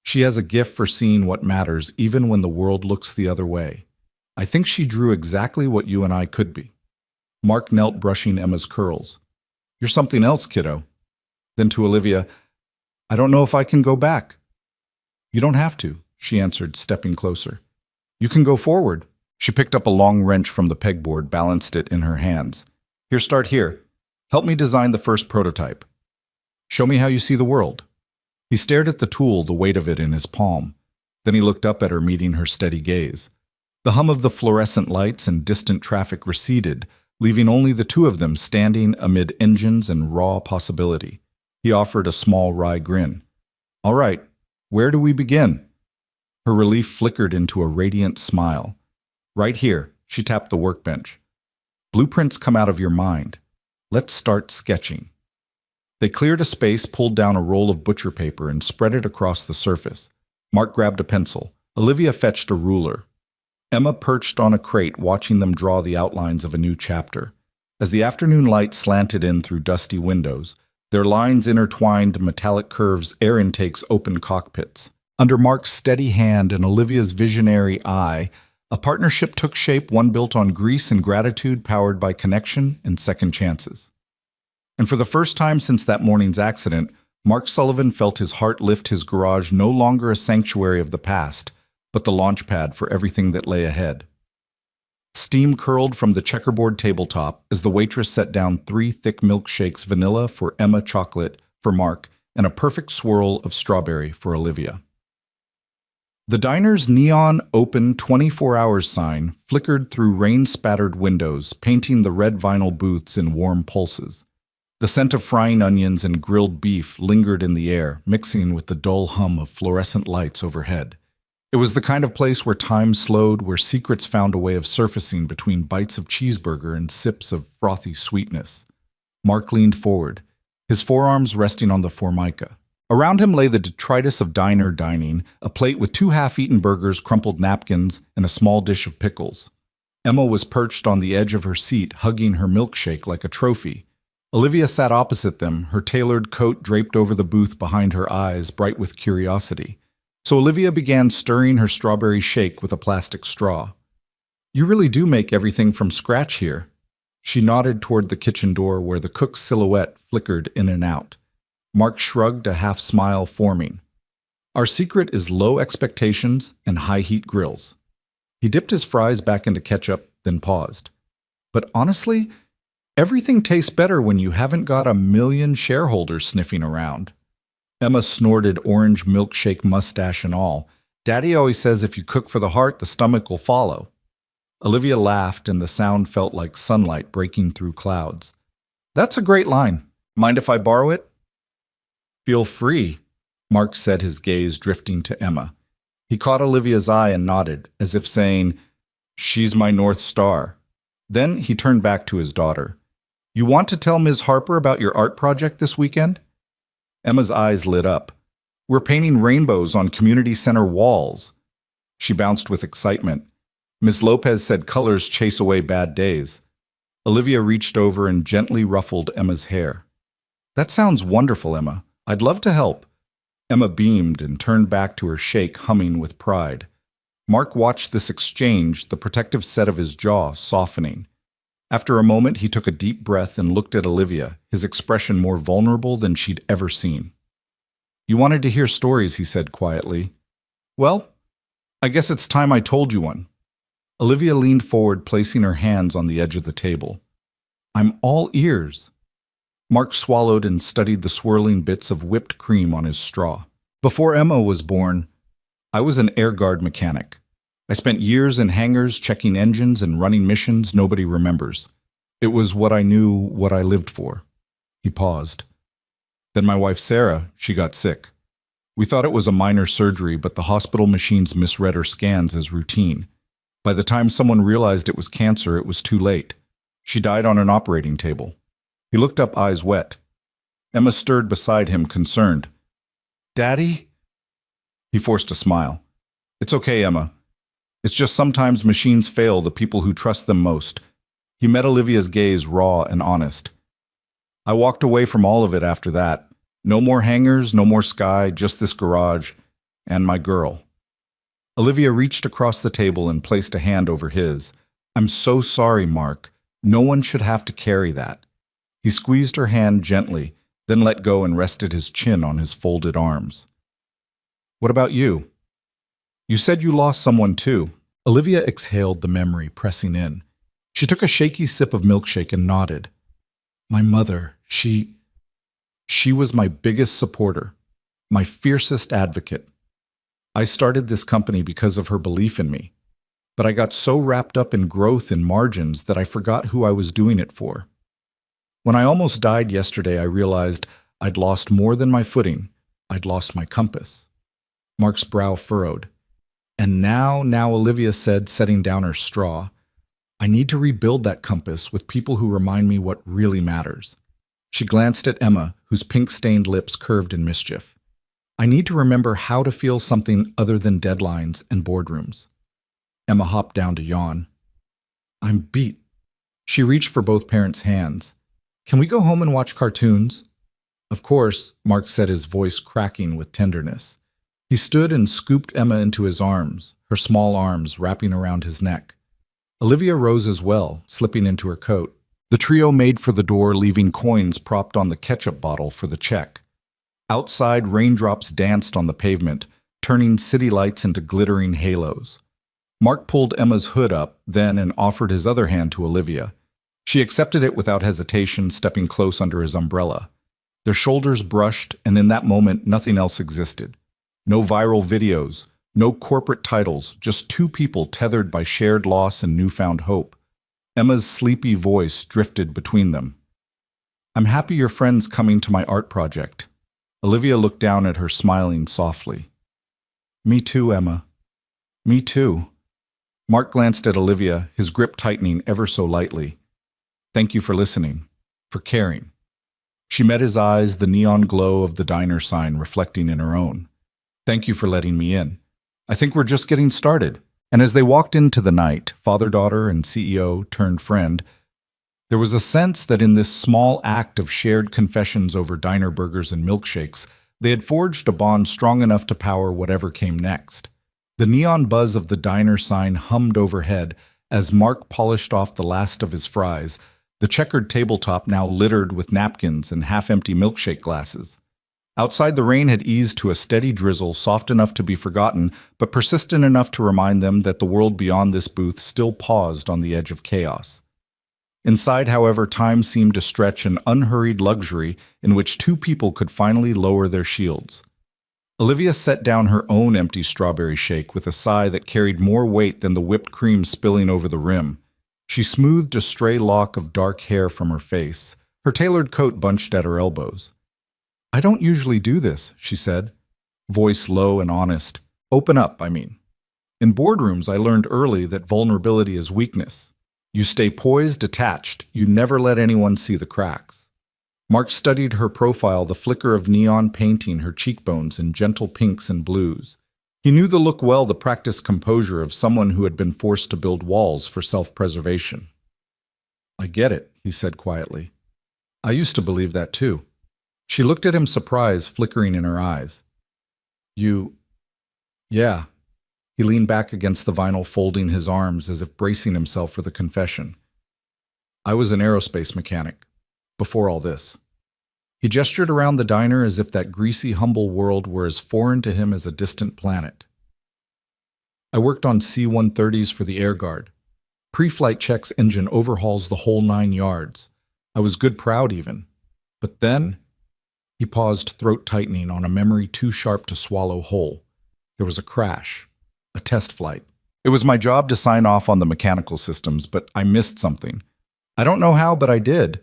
S1: She has a gift for seeing what matters even when the world looks the other way. I think she drew exactly what you and I could be. Mark knelt brushing Emma's curls. You're something else, kiddo. Then to Olivia, I don't know if I can go back. You don't have to, she answered, stepping closer. You can go forward. She picked up a long wrench from the pegboard, balanced it in her hands. Here, start here. Help me design the first prototype. Show me how you see the world. He stared at the tool, the weight of it in his palm. Then he looked up at her, meeting her steady gaze. The hum of the fluorescent lights and distant traffic receded, leaving only the two of them standing amid engines and raw possibility. He offered a small, wry grin. All right, where do we begin? Her relief flickered into a radiant smile. Right here, she tapped the workbench. Blueprints come out of your mind. Let's start sketching. They cleared a space, pulled down a roll of butcher paper, and spread it across the surface. Mark grabbed a pencil. Olivia fetched a ruler. Emma perched on a crate, watching them draw the outlines of a new chapter. As the afternoon light slanted in through dusty windows, their lines intertwined metallic curves, air intakes, open cockpits. Under Mark's steady hand and Olivia's visionary eye, a partnership took shape, one built on grease and gratitude, powered by connection and second chances. And for the first time since that morning's accident, Mark Sullivan felt his heart lift, his garage no longer a sanctuary of the past, but the launch pad for everything that lay ahead. Steam curled from the checkerboard tabletop as the waitress set down 3 thick milkshakes, vanilla for Emma, chocolate for Mark, and a perfect swirl of strawberry for Olivia. The diner's neon open 24 hours sign flickered through rain-spattered windows, painting the red vinyl booths in warm pulses. The scent of frying onions and grilled beef lingered in the air, mixing with the dull hum of fluorescent lights overhead. It was the kind of place where time slowed, where secrets found a way of surfacing between bites of cheeseburger and sips of frothy sweetness. Mark leaned forward, his forearms resting on the formica. Around him lay the detritus of diner dining, a plate with 2 half-eaten burgers, crumpled napkins, and a small dish of pickles. Emma was perched on the edge of her seat, hugging her milkshake like a trophy. Olivia sat opposite them, her tailored coat draped over the booth behind her eyes, bright with curiosity. So Olivia began stirring her strawberry shake with a plastic straw. You really do make everything from scratch here. She nodded toward the kitchen door where the cook's silhouette flickered in and out. Mark shrugged, a half smile forming. Our secret is low expectations and high-heat grills. He dipped his fries back into ketchup, then paused. But honestly, everything tastes better when you haven't got a million shareholders sniffing around. Emma snorted, orange milkshake mustache and all. Daddy always says if you cook for the heart, the stomach will follow. Olivia laughed, and the sound felt like sunlight breaking through clouds. That's a great line. Mind if I borrow it? Feel free, Mark said, his gaze drifting to Emma. He caught Olivia's eye and nodded, as if saying, She's my North Star. Then he turned back to his daughter. You want to tell Ms. Harper about your art project this weekend? Emma's eyes lit up. We're painting rainbows on community center walls. She bounced with excitement. Ms. Lopez said colors chase away bad days. Olivia reached over and gently ruffled Emma's hair. That sounds wonderful, Emma. I'd love to help. Emma beamed and turned back to her shake, humming with pride. Mark watched this exchange, the protective set of his jaw softening. After a moment, he took a deep breath and looked at Olivia, his expression more vulnerable than she'd ever seen. You wanted to hear stories, he said quietly. Well, I guess it's time I told you one. Olivia leaned forward, placing her hands on the edge of the table. I'm all ears. Mark swallowed and studied the swirling bits of whipped cream on his straw. Before Emma was born, I was an air guard mechanic. I spent years in hangars checking engines and running missions nobody remembers. It was what I knew, what I lived for. He paused. Then my wife Sarah, she got sick. We thought it was a minor surgery, but the hospital machines misread her scans as routine. By the time someone realized it was cancer, it was too late. She died on an operating table. He looked up, eyes wet. Emma stirred beside him, concerned. Daddy? He forced a smile. It's okay, Emma. It's just sometimes machines fail the people who trust them most. He met Olivia's gaze, raw and honest. I walked away from all of it after that. No more hangars, no more sky, just this garage. and my girl." Olivia reached across the table and placed a hand over his. "I'm so sorry, Mark. No one should have to carry that." He squeezed her hand gently, then let go and rested his chin on his folded arms. "What about you? You said you lost someone too." Olivia exhaled the memory, pressing in. She took a shaky sip of milkshake and nodded. "My mother, she was my biggest supporter, my fiercest advocate. I started this company because of her belief in me, but I got so wrapped up in growth and margins that I forgot who I was doing it for. When I almost died yesterday, I realized I'd lost more than my footing. I'd lost my compass." Mark's brow furrowed. "And now," Olivia said, setting down her straw, "I need to rebuild that compass with people who remind me what really matters." She glanced at Emma, whose pink-stained lips curved in mischief. "I need to remember how to feel something other than deadlines and boardrooms." Emma hopped down to yawn. "I'm beat." She reached for both parents' hands. "Can we go home and watch cartoons?" "Of course," Mark said, his voice cracking with tenderness. He stood and scooped Emma into his arms, her small arms wrapping around his neck. Olivia rose as well, slipping into her coat. The trio made for the door, leaving coins propped on the ketchup bottle for the check. Outside, raindrops danced on the pavement, turning city lights into glittering halos. Mark pulled Emma's hood up then and offered his other hand to Olivia. She accepted it without hesitation, stepping close under his umbrella. Their shoulders brushed, and in that moment nothing else existed. No viral videos, no corporate titles, just two people tethered by shared loss and newfound hope. Emma's sleepy voice drifted between them. "I'm happy your friend's coming to my art project." Olivia looked down at her, smiling softly. "Me too, Emma. Me too." Mark glanced at Olivia, his grip tightening ever so lightly. "Thank you for listening, for caring." She met his eyes, the neon glow of the diner sign reflecting in her own. "Thank you for letting me in. I think we're just getting started." And as they walked into the night, father-daughter and CEO turned friend, there was a sense that in this small act of shared confessions over diner burgers and milkshakes, they had forged a bond strong enough to power whatever came next. The neon buzz of the diner sign hummed overhead as Mark polished off the last of his fries, the checkered tabletop now littered with napkins and half-empty milkshake glasses. Outside, the rain had eased to a steady drizzle, soft enough to be forgotten, but persistent enough to remind them that the world beyond this booth still paused on the edge of chaos. Inside, however, time seemed to stretch an unhurried luxury in which two people could finally lower their shields. Olivia set down her own empty strawberry shake with a sigh that carried more weight than the whipped cream spilling over the rim. She smoothed a stray lock of dark hair from her face, her tailored coat bunched at her elbows. "I don't usually do this," she said, voice low and honest. "Open up, I mean. In boardrooms, I learned early that vulnerability is weakness. You stay poised, detached. You never let anyone see the cracks." Mark studied her profile, the flicker of neon painting her cheekbones in gentle pinks and blues. He knew the look well, the practiced composure of someone who had been forced to build walls for self-preservation. "I get it," he said quietly. "I used to believe that too." She looked at him, surprise flickering in her eyes. Yeah." He leaned back against the vinyl, folding his arms as if bracing himself for the confession. "I was an aerospace mechanic, before all this." He gestured around the diner as if that greasy, humble world were as foreign to him as a distant planet. "I worked on C-130s for the Air Guard. Pre-flight checks, engine overhauls, the whole 9 yards. I was good proud even. But then..." He paused, throat tightening on a memory too sharp to swallow whole. There was a crash. A test flight. It was my job to sign off on the mechanical systems, but I missed something. I don't know how, but I did.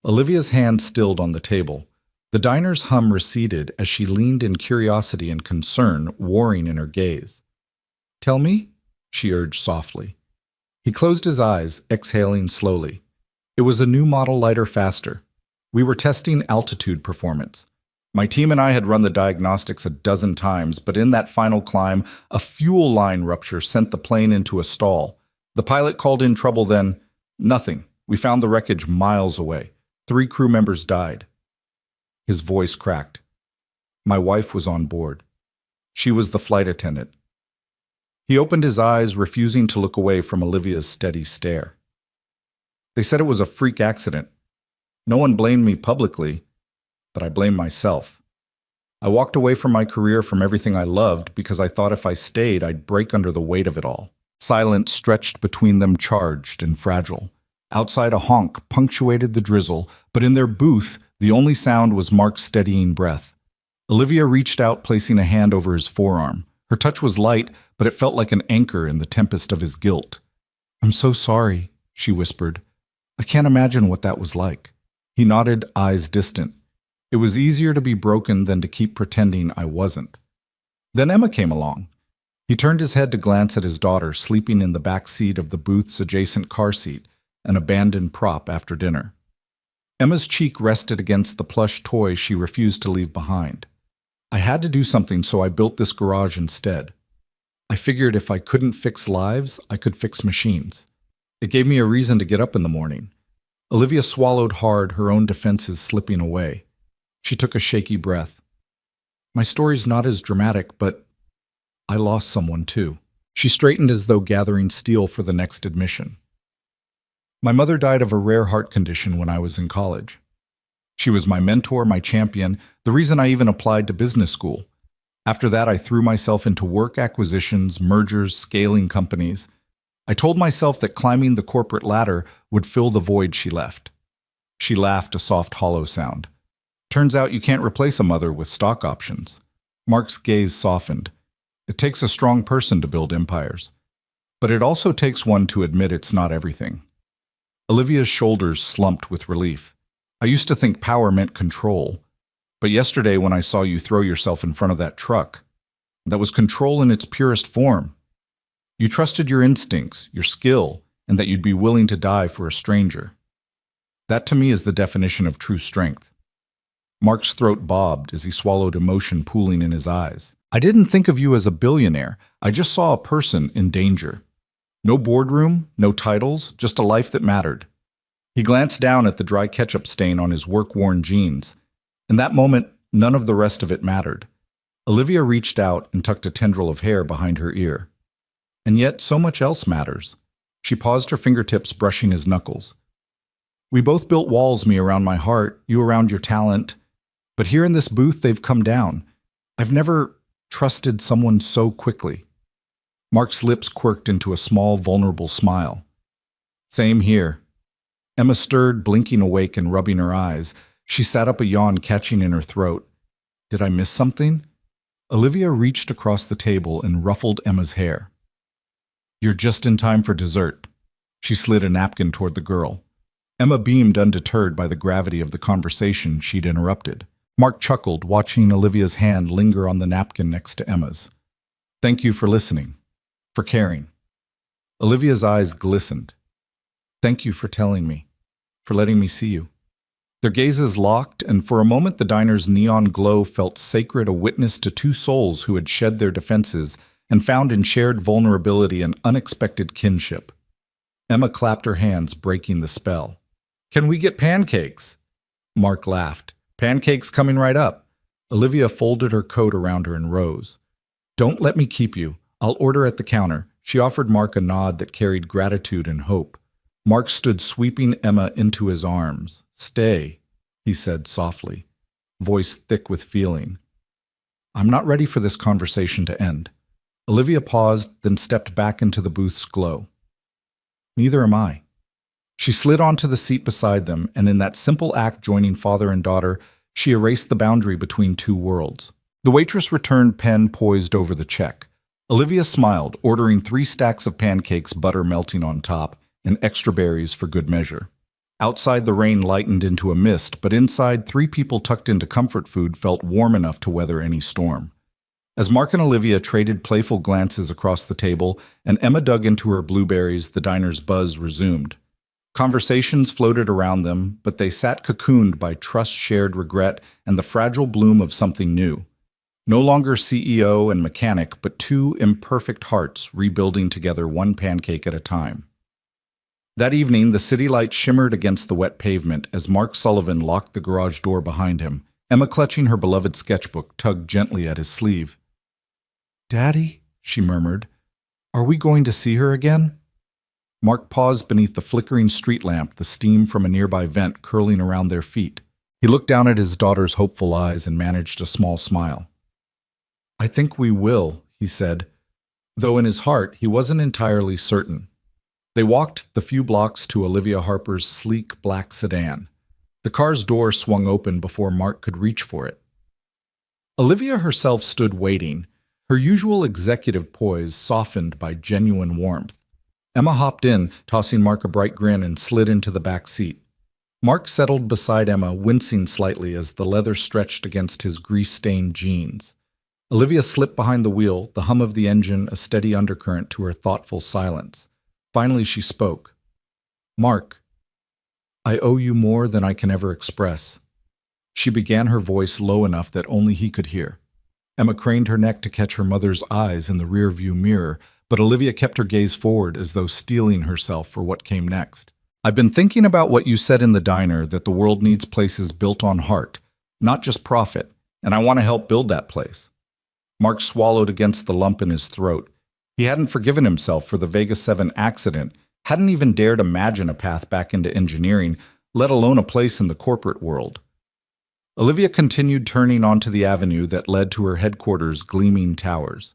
S1: Olivia's hand stilled on the table. The diner's hum receded as she leaned in, curiosity and concern warring in her gaze. "Tell me?" she urged softly. He closed his eyes, exhaling slowly. It was a new model, lighter, faster. We were testing altitude performance. My team and I had run the diagnostics a dozen times, but in that final climb, a fuel line rupture sent the plane into a stall. The pilot called in trouble then. Nothing. We found the wreckage miles away. 3 crew members died. His voice cracked. My wife was on board. She was the flight attendant. He opened his eyes, refusing to look away from Olivia's steady stare. They said it was a freak accident. No one blamed me publicly, but I blamed myself. I walked away from my career, from everything I loved, because I thought if I stayed, I'd break under the weight of it all. Silence stretched between them, charged and fragile. Outside, a honk punctuated the drizzle, but in their booth, the only sound was Mark's steadying breath. Olivia reached out, placing a hand over his forearm. Her touch was light, but it felt like an anchor in the tempest of his guilt. "I'm so sorry," she whispered. "I can't imagine what that was like." He nodded, eyes distant. It was easier to be broken than to keep pretending I wasn't. Then Emma came along. He turned his head to glance at his daughter, sleeping in the back seat of the booth's adjacent car seat, an abandoned prop after dinner. Emma's cheek rested against the plush toy she refused to leave behind. "I had to do something, so I built this garage instead. I figured if I couldn't fix lives, I could fix machines. It gave me a reason to get up in the morning." Olivia swallowed hard, her own defenses slipping away. She took a shaky breath. "My story's not as dramatic, but I lost someone too." She straightened as though gathering steel for the next admission. "My mother died of a rare heart condition when I was in college. She was my mentor, my champion, the reason I even applied to business school. After that, I threw myself into work acquisitions, mergers, scaling companies. I told myself that climbing the corporate ladder would fill the void she left." She laughed, a soft, hollow sound. "Turns out you can't replace a mother with stock options." Mark's gaze softened. "It takes a strong person to build empires. But it also takes one to admit it's not everything." Olivia's shoulders slumped with relief. "I used to think power meant control. But yesterday when I saw you throw yourself in front of that truck, that was control in its purest form. You trusted your instincts, your skill, and that you'd be willing to die for a stranger. That to me is the definition of true strength." Mark's throat bobbed as he swallowed, emotion pooling in his eyes. "I didn't think of you as a billionaire. I just saw a person in danger. No boardroom, no titles, just a life that mattered." He glanced down at the dry ketchup stain on his work-worn jeans. In that moment, none of the rest of it mattered. Olivia reached out and tucked a tendril of hair behind her ear. "And yet, so much else matters." She paused, her fingertips brushing his knuckles. "We both built walls, me around my heart, you around your talent. But here in this booth, they've come down. I've never trusted someone so quickly." Mark's lips quirked into a small, vulnerable smile. "Same here." Emma stirred, blinking awake and rubbing her eyes. She sat up, a yawn catching in her throat. "Did I miss something?" Olivia reached across the table and ruffled Emma's hair. "You're just in time for dessert." She slid a napkin toward the girl. Emma beamed, undeterred by the gravity of the conversation she'd interrupted. Mark chuckled, watching Olivia's hand linger on the napkin next to Emma's. "Thank you for listening, for caring." Olivia's eyes glistened. "Thank you for telling me, for letting me see you." Their gazes locked, and for a moment the diner's neon glow felt sacred, a witness to two souls who had shed their defenses and found in shared vulnerability an unexpected kinship. Emma clapped her hands, breaking the spell. "Can we get pancakes?" Mark laughed. "Pancakes coming right up." Olivia folded her coat around her and rose. "Don't let me keep you. I'll order at the counter." She offered Mark a nod that carried gratitude and hope. Mark stood, sweeping Emma into his arms. "Stay," he said softly, voice thick with feeling. "I'm not ready for this conversation to end." Olivia paused, then stepped back into the booth's glow. "Neither am I." She slid onto the seat beside them, and in that simple act joining father and daughter, she erased the boundary between two worlds. The waitress returned, pen poised over the check. Olivia smiled, ordering 3 stacks of pancakes, butter melting on top, and extra berries for good measure. Outside, the rain lightened into a mist, but inside, 3 people tucked into comfort food felt warm enough to weather any storm. As Mark and Olivia traded playful glances across the table and Emma dug into her blueberries, the diner's buzz resumed. Conversations floated around them, but they sat cocooned by trust, shared regret, and the fragile bloom of something new. No longer CEO and mechanic, but 2 imperfect hearts rebuilding together, one pancake at a time. That evening, the city light shimmered against the wet pavement as Mark Sullivan locked the garage door behind him. Emma, clutching her beloved sketchbook, tugged gently at his sleeve. Daddy, she murmured, are we going to see her again? Mark paused beneath the flickering street lamp, the steam from a nearby vent curling around their feet. He looked down at his daughter's hopeful eyes and managed a small smile. I think we will, he said, though in his heart he wasn't entirely certain. They walked the few blocks to Olivia Harper's sleek black sedan. The car's door swung open before Mark could reach for it. Olivia herself stood waiting, her usual executive poise softened by genuine warmth. Emma hopped in, tossing Mark a bright grin, and slid into the back seat. Mark settled beside Emma, wincing slightly as the leather stretched against his grease-stained jeans. Olivia slipped behind the wheel, the hum of the engine a steady undercurrent to her thoughtful silence. Finally she spoke. Mark, I owe you more than I can ever express. She began, her voice low enough that only he could hear. Emma craned her neck to catch her mother's eyes in the rearview mirror, but Olivia kept her gaze forward as though steeling herself for what came next. I've been thinking about what you said in the diner, that the world needs places built on heart, not just profit, and I want to help build that place. Mark swallowed against the lump in his throat. He hadn't forgiven himself for the Vega 7 accident, hadn't even dared imagine a path back into engineering, let alone a place in the corporate world. Olivia continued, turning onto the avenue that led to her headquarters' gleaming towers.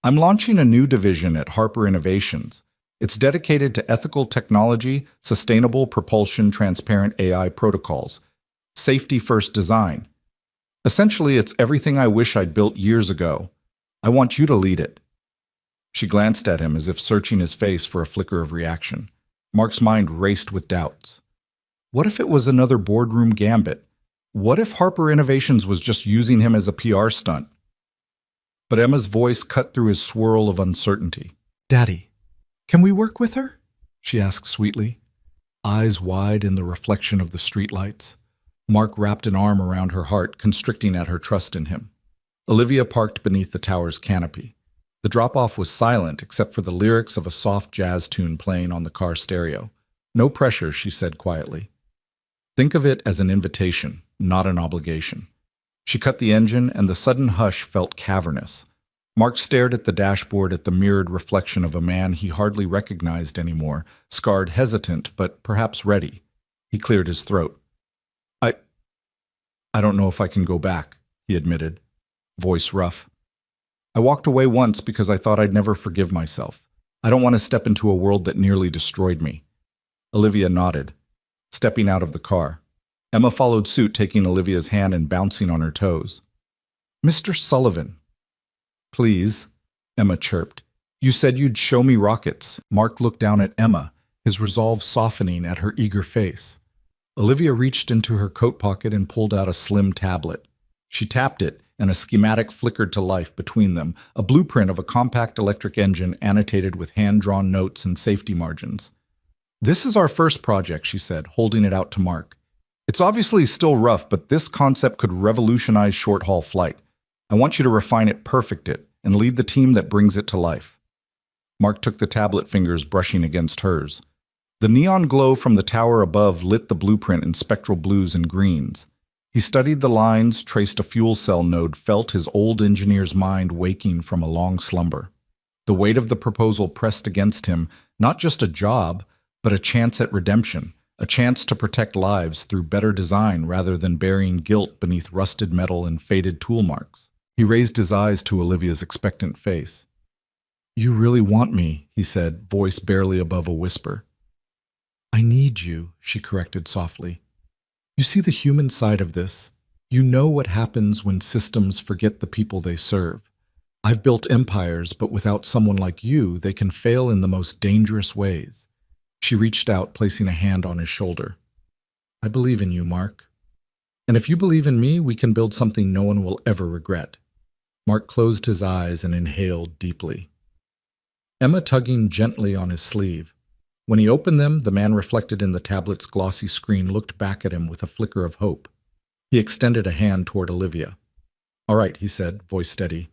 S1: I'm launching a new division at Harper Innovations. It's dedicated to ethical technology, sustainable propulsion, transparent AI protocols, safety-first design. Essentially, it's everything I wish I'd built years ago. I want you to lead it. She glanced at him as if searching his face for a flicker of reaction. Mark's mind raced with doubts. What if it was another boardroom gambit? What if Harper Innovations was just using him as a PR stunt? But Emma's voice cut through his swirl of uncertainty. Daddy, can we work with her? She asked sweetly, eyes wide in the reflection of the streetlights. Mark wrapped an arm around her heart, constricting at her trust in him. Olivia parked beneath the tower's canopy. The drop-off was silent except for the lyrics of a soft jazz tune playing on the car stereo. No pressure, she said quietly. Think of it as an invitation, not an obligation. She cut the engine, and the sudden hush felt cavernous. Mark stared at the dashboard, at the mirrored reflection of a man he hardly recognized anymore, scarred, hesitant, but perhaps ready. He cleared his throat. I don't know if I can go back, he admitted, voice rough. I walked away once because I thought I'd never forgive myself. I don't want to step into a world that nearly destroyed me. Olivia nodded, stepping out of the car. Emma followed suit, taking Olivia's hand and bouncing on her toes. Mr. Sullivan. Please, Emma chirped. You said you'd show me rockets. Mark looked down at Emma, his resolve softening at her eager face. Olivia reached into her coat pocket and pulled out a slim tablet. She tapped it, and a schematic flickered to life between them, a blueprint of a compact electric engine annotated with hand-drawn notes and safety margins. This is our first project, she said, holding it out to Mark. It's obviously still rough, but this concept could revolutionize short-haul flight. I want you to refine it, perfect it, and lead the team that brings it to life. Mark took the tablet, fingers brushing against hers. The neon glow from the tower above lit the blueprint in spectral blues and greens. He studied the lines, traced a fuel cell node, felt his old engineer's mind waking from a long slumber. The weight of the proposal pressed against him, not just a job, but a chance at redemption, a chance to protect lives through better design rather than burying guilt beneath rusted metal and faded tool marks. He raised his eyes to Olivia's expectant face. You really want me, he said, voice barely above a whisper. I need you, she corrected softly. You see the human side of this. You know what happens when systems forget the people they serve. I've built empires, but without someone like you, they can fail in the most dangerous ways. She reached out, placing a hand on his shoulder. I believe in you, Mark. And if you believe in me, we can build something no one will ever regret. Mark closed his eyes and inhaled deeply. Emma tugging gently on his sleeve. When he opened them, the man reflected in the tablet's glossy screen looked back at him with a flicker of hope. He extended a hand toward Olivia. All right, he said, voice steady.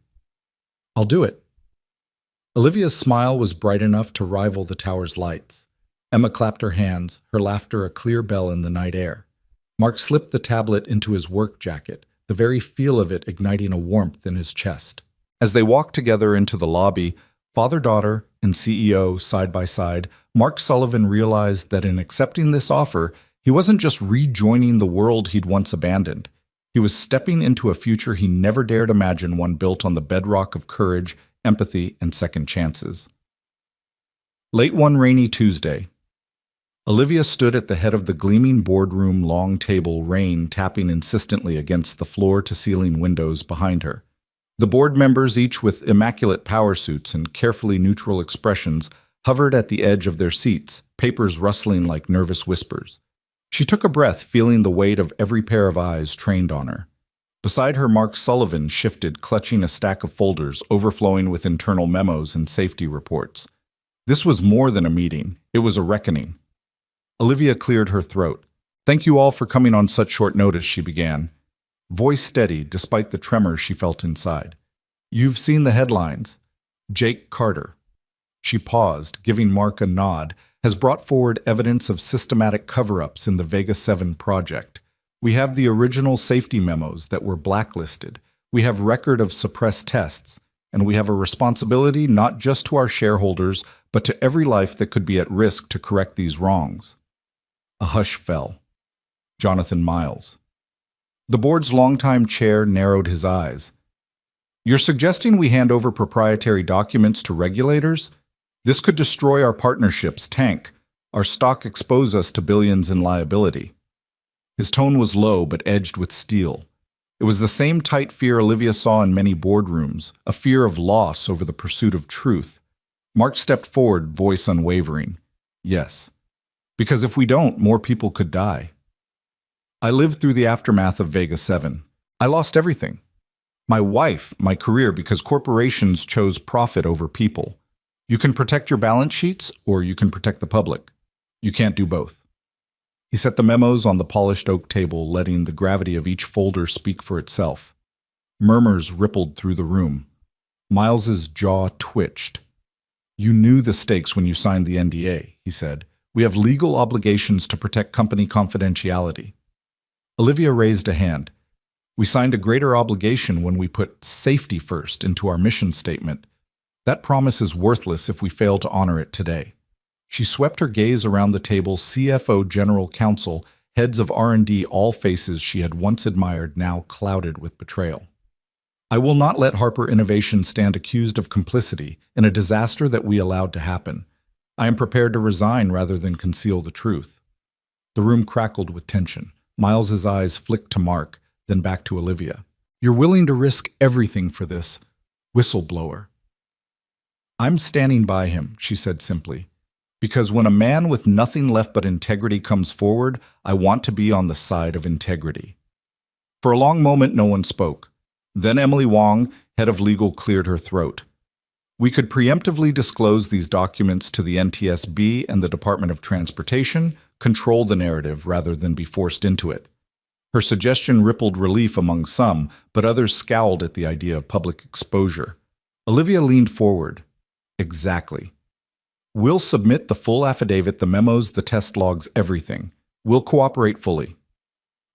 S1: I'll do it. Olivia's smile was bright enough to rival the tower's lights. Emma clapped her hands, her laughter a clear bell in the night air. Mark slipped the tablet into his work jacket, the very feel of it igniting a warmth in his chest. As they walked together into the lobby, father-daughter and CEO side by side, Mark Sullivan realized that in accepting this offer, he wasn't just rejoining the world he'd once abandoned. He was stepping into a future he never dared imagine, one built on the bedrock of courage, empathy, and second chances. Late one rainy Tuesday, Olivia stood at the head of the gleaming boardroom long table, rain tapping insistently against the floor-to-ceiling windows behind her. The board members, each with immaculate power suits and carefully neutral expressions, hovered at the edge of their seats, papers rustling like nervous whispers. She took a breath, feeling the weight of every pair of eyes trained on her. Beside her, Mark Sullivan shifted, clutching a stack of folders, overflowing with internal memos and safety reports. This was more than a meeting. It was a reckoning. Olivia cleared her throat. "Thank you all for coming on such short notice," she began, voice steady despite the tremor she felt inside. "You've seen the headlines. Jake Carter." She paused, giving Mark a nod, "has brought forward evidence of systematic cover-ups in the Vega 7 project. We have the original safety memos that were blacklisted. We have record of suppressed tests. And we have a responsibility not just to our shareholders, but to every life that could be at risk to correct these wrongs." A hush fell. Jonathan Miles. The board's longtime chair narrowed his eyes. "You're suggesting we hand over proprietary documents to regulators? This could destroy our partnerships, tank our stock, expose us to billions in liability." His tone was low but edged with steel. It was the same tight fear Olivia saw in many boardrooms, a fear of loss over the pursuit of truth. Mark stepped forward, voice unwavering. "Yes. Because if we don't, more people could die. I lived through the aftermath of Vega 7. I lost everything. My wife, my career, because corporations chose profit over people. You can protect your balance sheets, or you can protect the public. You can't do both." He set the memos on the polished oak table, letting the gravity of each folder speak for itself. Murmurs rippled through the room. Miles's jaw twitched. "You knew the stakes when you signed the NDA," he said. "We have legal obligations to protect company confidentiality." Olivia raised a hand. "We signed a greater obligation when we put safety first into our mission statement. That promise is worthless if we fail to honor it today." She swept her gaze around the table, CFO, General Counsel, heads of R&D, all faces she had once admired, now clouded with betrayal. "I will not let Harper Innovation stand accused of complicity in a disaster that we allowed to happen. I am prepared to resign rather than conceal the truth." The room crackled with tension. Miles's eyes flicked to Mark, then back to Olivia. "You're willing to risk everything for this whistleblower." "I'm standing by him," she said simply. "Because when a man with nothing left but integrity comes forward, I want to be on the side of integrity." For a long moment, no one spoke. Then Emily Wong, head of legal, cleared her throat. "We could preemptively disclose these documents to the NTSB and the Department of Transportation, control the narrative rather than be forced into it." Her suggestion rippled relief among some, but others scowled at the idea of public exposure. Olivia leaned forward. "Exactly. We'll submit the full affidavit, the memos, the test logs, everything. We'll cooperate fully.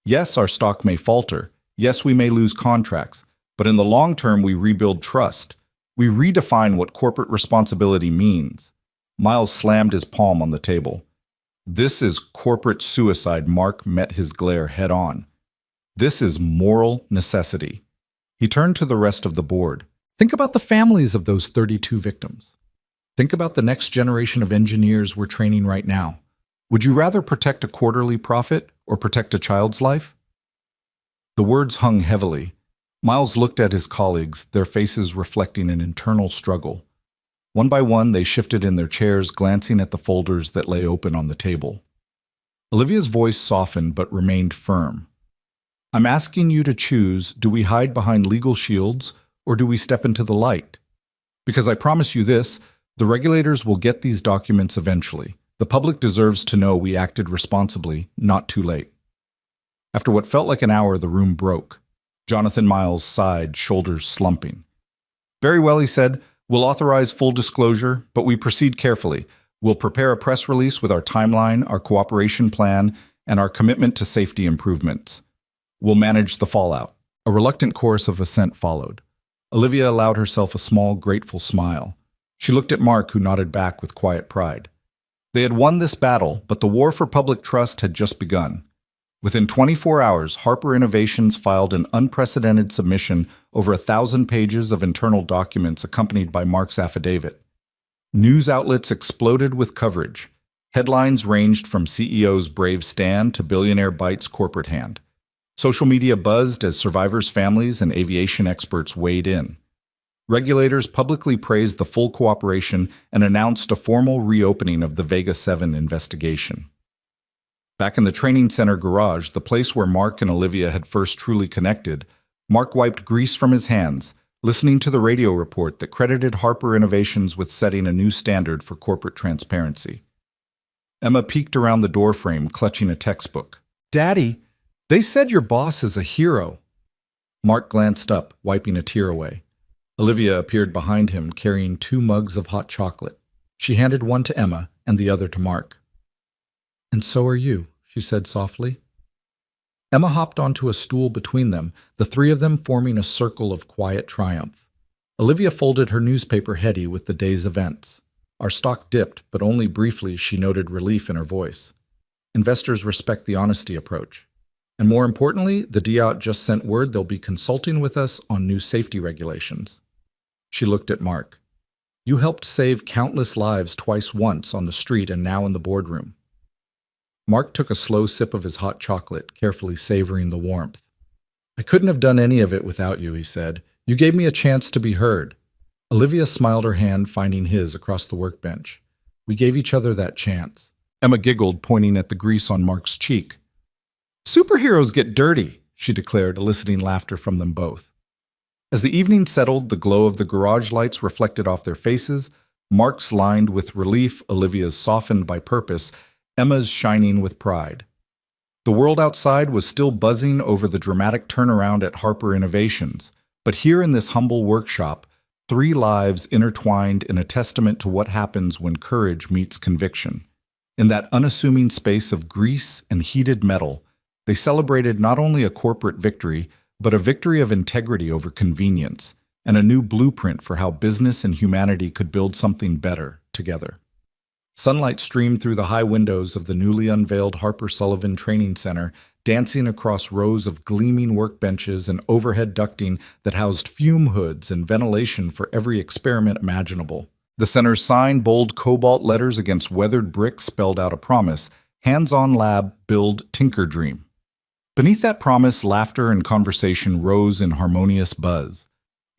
S1: Yes, our stock may falter. Yes, we may lose contracts. But in the long term, we rebuild trust. We redefine what corporate responsibility means." Miles slammed his palm on the table. "This is corporate suicide." Mark met his glare head on. "This is moral necessity." He turned to the rest of the board. "Think about the families of those 32 victims. Think about the next generation of engineers we're training right now. Would you rather protect a quarterly profit or protect a child's life?" The words hung heavily. Miles looked at his colleagues, their faces reflecting an internal struggle. One by one, they shifted in their chairs, glancing at the folders that lay open on the table. Olivia's voice softened but remained firm. "I'm asking you to choose, do we hide behind legal shields or do we step into the light? Because I promise you this, the regulators will get these documents eventually. The public deserves to know we acted responsibly, not too late." After what felt like an hour, the room broke. Jonathan Miles sighed, shoulders slumping. "Very well," he said. "We'll authorize full disclosure, but we proceed carefully. We'll prepare a press release with our timeline, our cooperation plan, and our commitment to safety improvements. We'll manage the fallout." A reluctant chorus of assent followed. Olivia allowed herself a small, grateful smile. She looked at Mark, who nodded back with quiet pride. They had won this battle, but the war for public trust had just begun. Within 24 hours, Harper Innovations filed an unprecedented submission over 1,000 pages of internal documents accompanied by Mark's affidavit. News outlets exploded with coverage. Headlines ranged from CEO's brave stand to Billionaire Bite's corporate hand. Social media buzzed as survivors' families and aviation experts weighed in. Regulators publicly praised the full cooperation and announced a formal reopening of the Vega 7 investigation. Back in the training center garage, the place where Mark and Olivia had first truly connected, Mark wiped grease from his hands, listening to the radio report that credited Harper Innovations with setting a new standard for corporate transparency. Emma peeked around the doorframe, clutching a textbook. "Daddy, they said your boss is a hero." Mark glanced up, wiping a tear away. Olivia appeared behind him, carrying 2 mugs of hot chocolate. She handed one to Emma and the other to Mark. "And so are you," she said softly. Emma hopped onto a stool between them, the 3 of them forming a circle of quiet triumph. Olivia folded her newspaper heady with the day's events. Our stock dipped, but only briefly. She noted relief in her voice. Investors respect the honesty approach. And more importantly, the DIOT just sent word they'll be consulting with us on new safety regulations. She looked at Mark. "You helped save countless lives twice, once on the street and now in the boardroom." Mark took a slow sip of his hot chocolate, carefully savoring the warmth. "I couldn't have done any of it without you," he said. "You gave me a chance to be heard." Olivia smiled, her hand finding his across the workbench. "We gave each other that chance." Emma giggled, pointing at the grease on Mark's cheek. "Superheroes get dirty," she declared, eliciting laughter from them both. As the evening settled, the glow of the garage lights reflected off their faces, Mark's lined with relief, Olivia's softened by purpose, Emma's shining with pride. The world outside was still buzzing over the dramatic turnaround at Harper Innovations, but here in this humble workshop, 3 lives intertwined in a testament to what happens when courage meets conviction. In that unassuming space of grease and heated metal, they celebrated not only a corporate victory, but a victory of integrity over convenience, and a new blueprint for how business and humanity could build something better together. Sunlight streamed through the high windows of the newly unveiled Harper Sullivan Training Center, dancing across rows of gleaming workbenches and overhead ducting that housed fume hoods and ventilation for every experiment imaginable. The center's sign, bold cobalt letters against weathered bricks, spelled out a promise: hands-on lab, build, tinker, dream. Beneath that promise, laughter and conversation rose in harmonious buzz.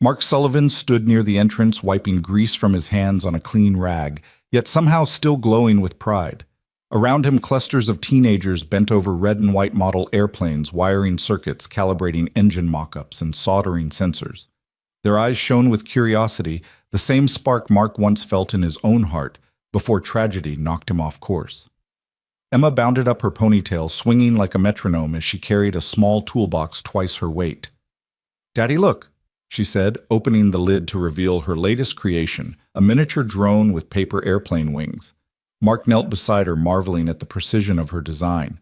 S1: Mark Sullivan stood near the entrance, wiping grease from his hands on a clean rag, yet somehow still glowing with pride. Around him, clusters of teenagers bent over red and white model airplanes, wiring circuits, calibrating engine mock-ups, and soldering sensors. Their eyes shone with curiosity, the same spark Mark once felt in his own heart before tragedy knocked him off course. Emma bounded up her ponytail, swinging like a metronome as she carried a small toolbox twice her weight. "Daddy, look," she said, opening the lid to reveal her latest creation, a miniature drone with paper airplane wings. Mark knelt beside her, marveling at the precision of her design.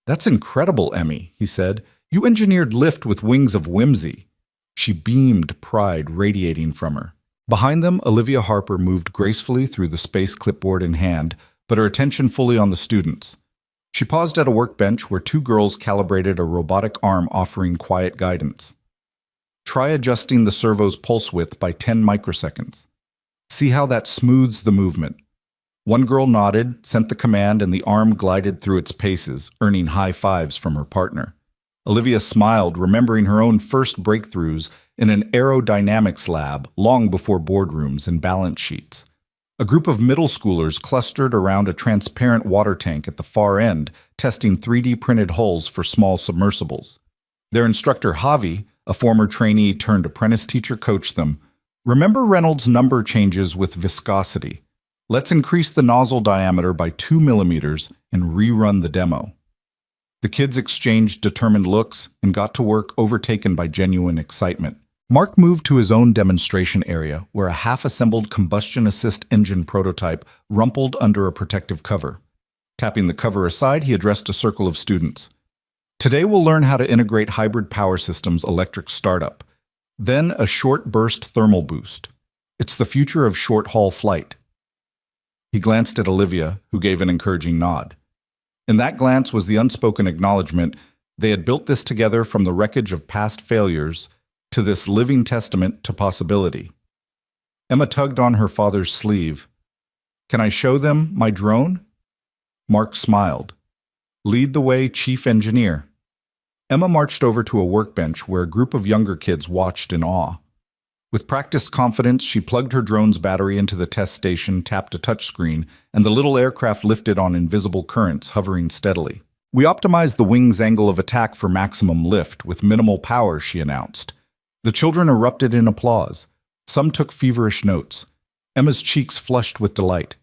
S1: "That's incredible, Emmy," he said. "You engineered lift with wings of whimsy." She beamed, pride radiating from her. Behind them, Olivia Harper moved gracefully through the space, clipboard in hand, but her attention fully on the students. She paused at a workbench where 2 girls calibrated a robotic arm, offering quiet guidance. "Try adjusting the servo's pulse width by 10 microseconds. See how that smooths the movement." One girl nodded, sent the command, and the arm glided through its paces, earning high fives from her partner. Olivia smiled, remembering her own first breakthroughs in an aerodynamics lab long before boardrooms and balance sheets. A group of middle schoolers clustered around a transparent water tank at the far end, testing 3D printed hulls for small submersibles. Their instructor, Javi, a former trainee turned apprentice teacher, coached them. "Remember Reynolds' number changes with viscosity. Let's increase the nozzle diameter by 2 millimeters and rerun the demo." The kids exchanged determined looks and got to work, overtaken by genuine excitement. Mark moved to his own demonstration area, where a half-assembled combustion assist engine prototype rumpled under a protective cover. Tapping the cover aside, he addressed a circle of students. "Today we'll learn how to integrate hybrid power systems electric startup. Then a short burst thermal boost. It's the future of short-haul flight. He glanced at Olivia, who gave an encouraging nod. In that glance was the unspoken acknowledgement they had built this together from the wreckage of past failures to this living testament to possibility. Emma tugged on her father's sleeve. "Can I show them my drone?" Mark smiled. "Lead the way, Chief Engineer." Emma marched over to a workbench where a group of younger kids watched in awe. With practiced confidence, she plugged her drone's battery into the test station, tapped a touchscreen, and the little aircraft lifted on invisible currents, hovering steadily. "We optimized the wing's angle of attack for maximum lift, with minimal power," she announced. The children erupted in applause. Some took feverish notes. Emma's cheeks flushed with delight.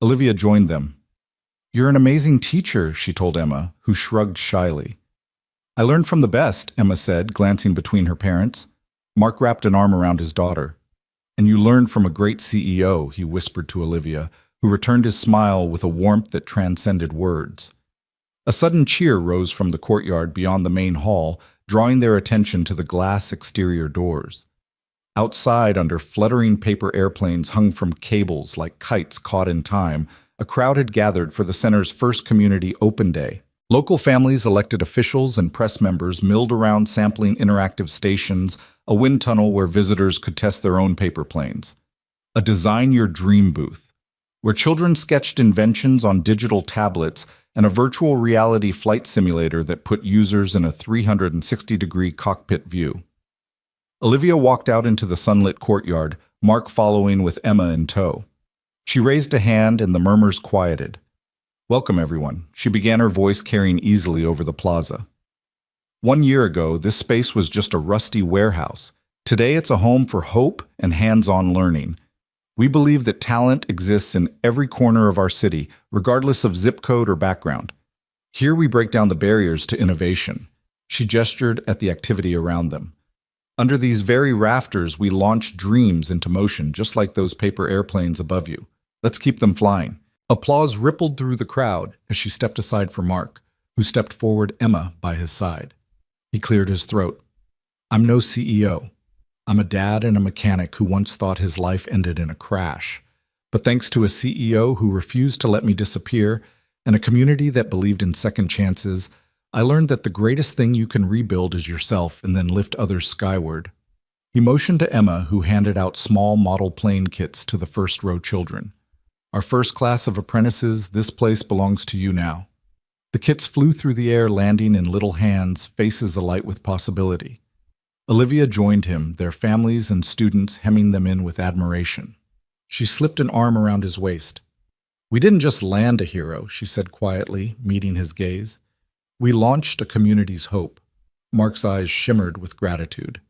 S1: Olivia joined them. "You're an amazing teacher," she told Emma, who shrugged shyly. "I learned from the best," Emma said, glancing between her parents. Mark wrapped an arm around his daughter. "And you learned from a great CEO," he whispered to Olivia, who returned his smile with a warmth that transcended words. A sudden cheer rose from the courtyard beyond the main hall, drawing their attention to the glass exterior doors. Outside, under fluttering paper airplanes hung from cables like kites caught in time, a crowd had gathered for the center's first community open day. Local families, elected officials, and press members milled around sampling interactive stations, a wind tunnel where visitors could test their own paper planes. A Design Your Dream booth, where children sketched inventions on digital tablets, and a virtual reality flight simulator that put users in a 360-degree cockpit view. Olivia walked out into the sunlit courtyard, Mark following with Emma in tow. She raised a hand and the murmurs quieted. "Welcome, everyone," she began, her voice carrying easily over the plaza. 1 year ago, this space was just a rusty warehouse. Today, it's a home for hope and hands-on learning. We believe that talent exists in every corner of our city, regardless of zip code or background. Here we break down the barriers to innovation. She gestured at the activity around them. Under these very rafters, we launch dreams into motion, just like those paper airplanes above you. Let's keep them flying. Applause rippled through the crowd as she stepped aside for Mark, who stepped forward, Emma by his side. He cleared his throat. "I'm no CEO. I'm a dad and a mechanic who once thought his life ended in a crash. But thanks to a CEO who refused to let me disappear and a community that believed in second chances, I learned that the greatest thing you can rebuild is yourself and then lift others skyward." He motioned to Emma, who handed out small model plane kits to the first-row children. "Our first class of apprentices, this place belongs to you now." The kits flew through the air, landing in little hands, faces alight with possibility. Olivia joined him, their families and students hemming them in with admiration. She slipped an arm around his waist. "We didn't just land a hero," she said quietly, meeting his gaze. "We launched a community's hope." Mark's eyes shimmered with gratitude.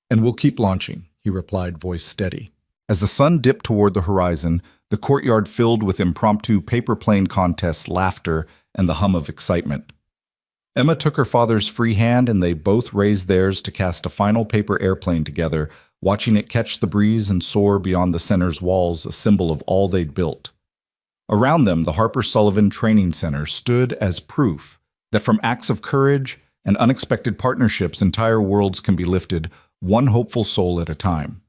S1: "And we'll keep launching," he replied, voice steady. As the sun dipped toward the horizon, the courtyard filled with impromptu paper plane contests, laughter, and the hum of excitement. Emma took her father's free hand and they both raised theirs to cast a final paper airplane together, watching it catch the breeze and soar beyond the center's walls, a symbol of all they'd built. Around them, the Harper Sullivan Training Center stood as proof that from acts of courage and unexpected partnerships, entire worlds can be lifted, one hopeful soul at a time.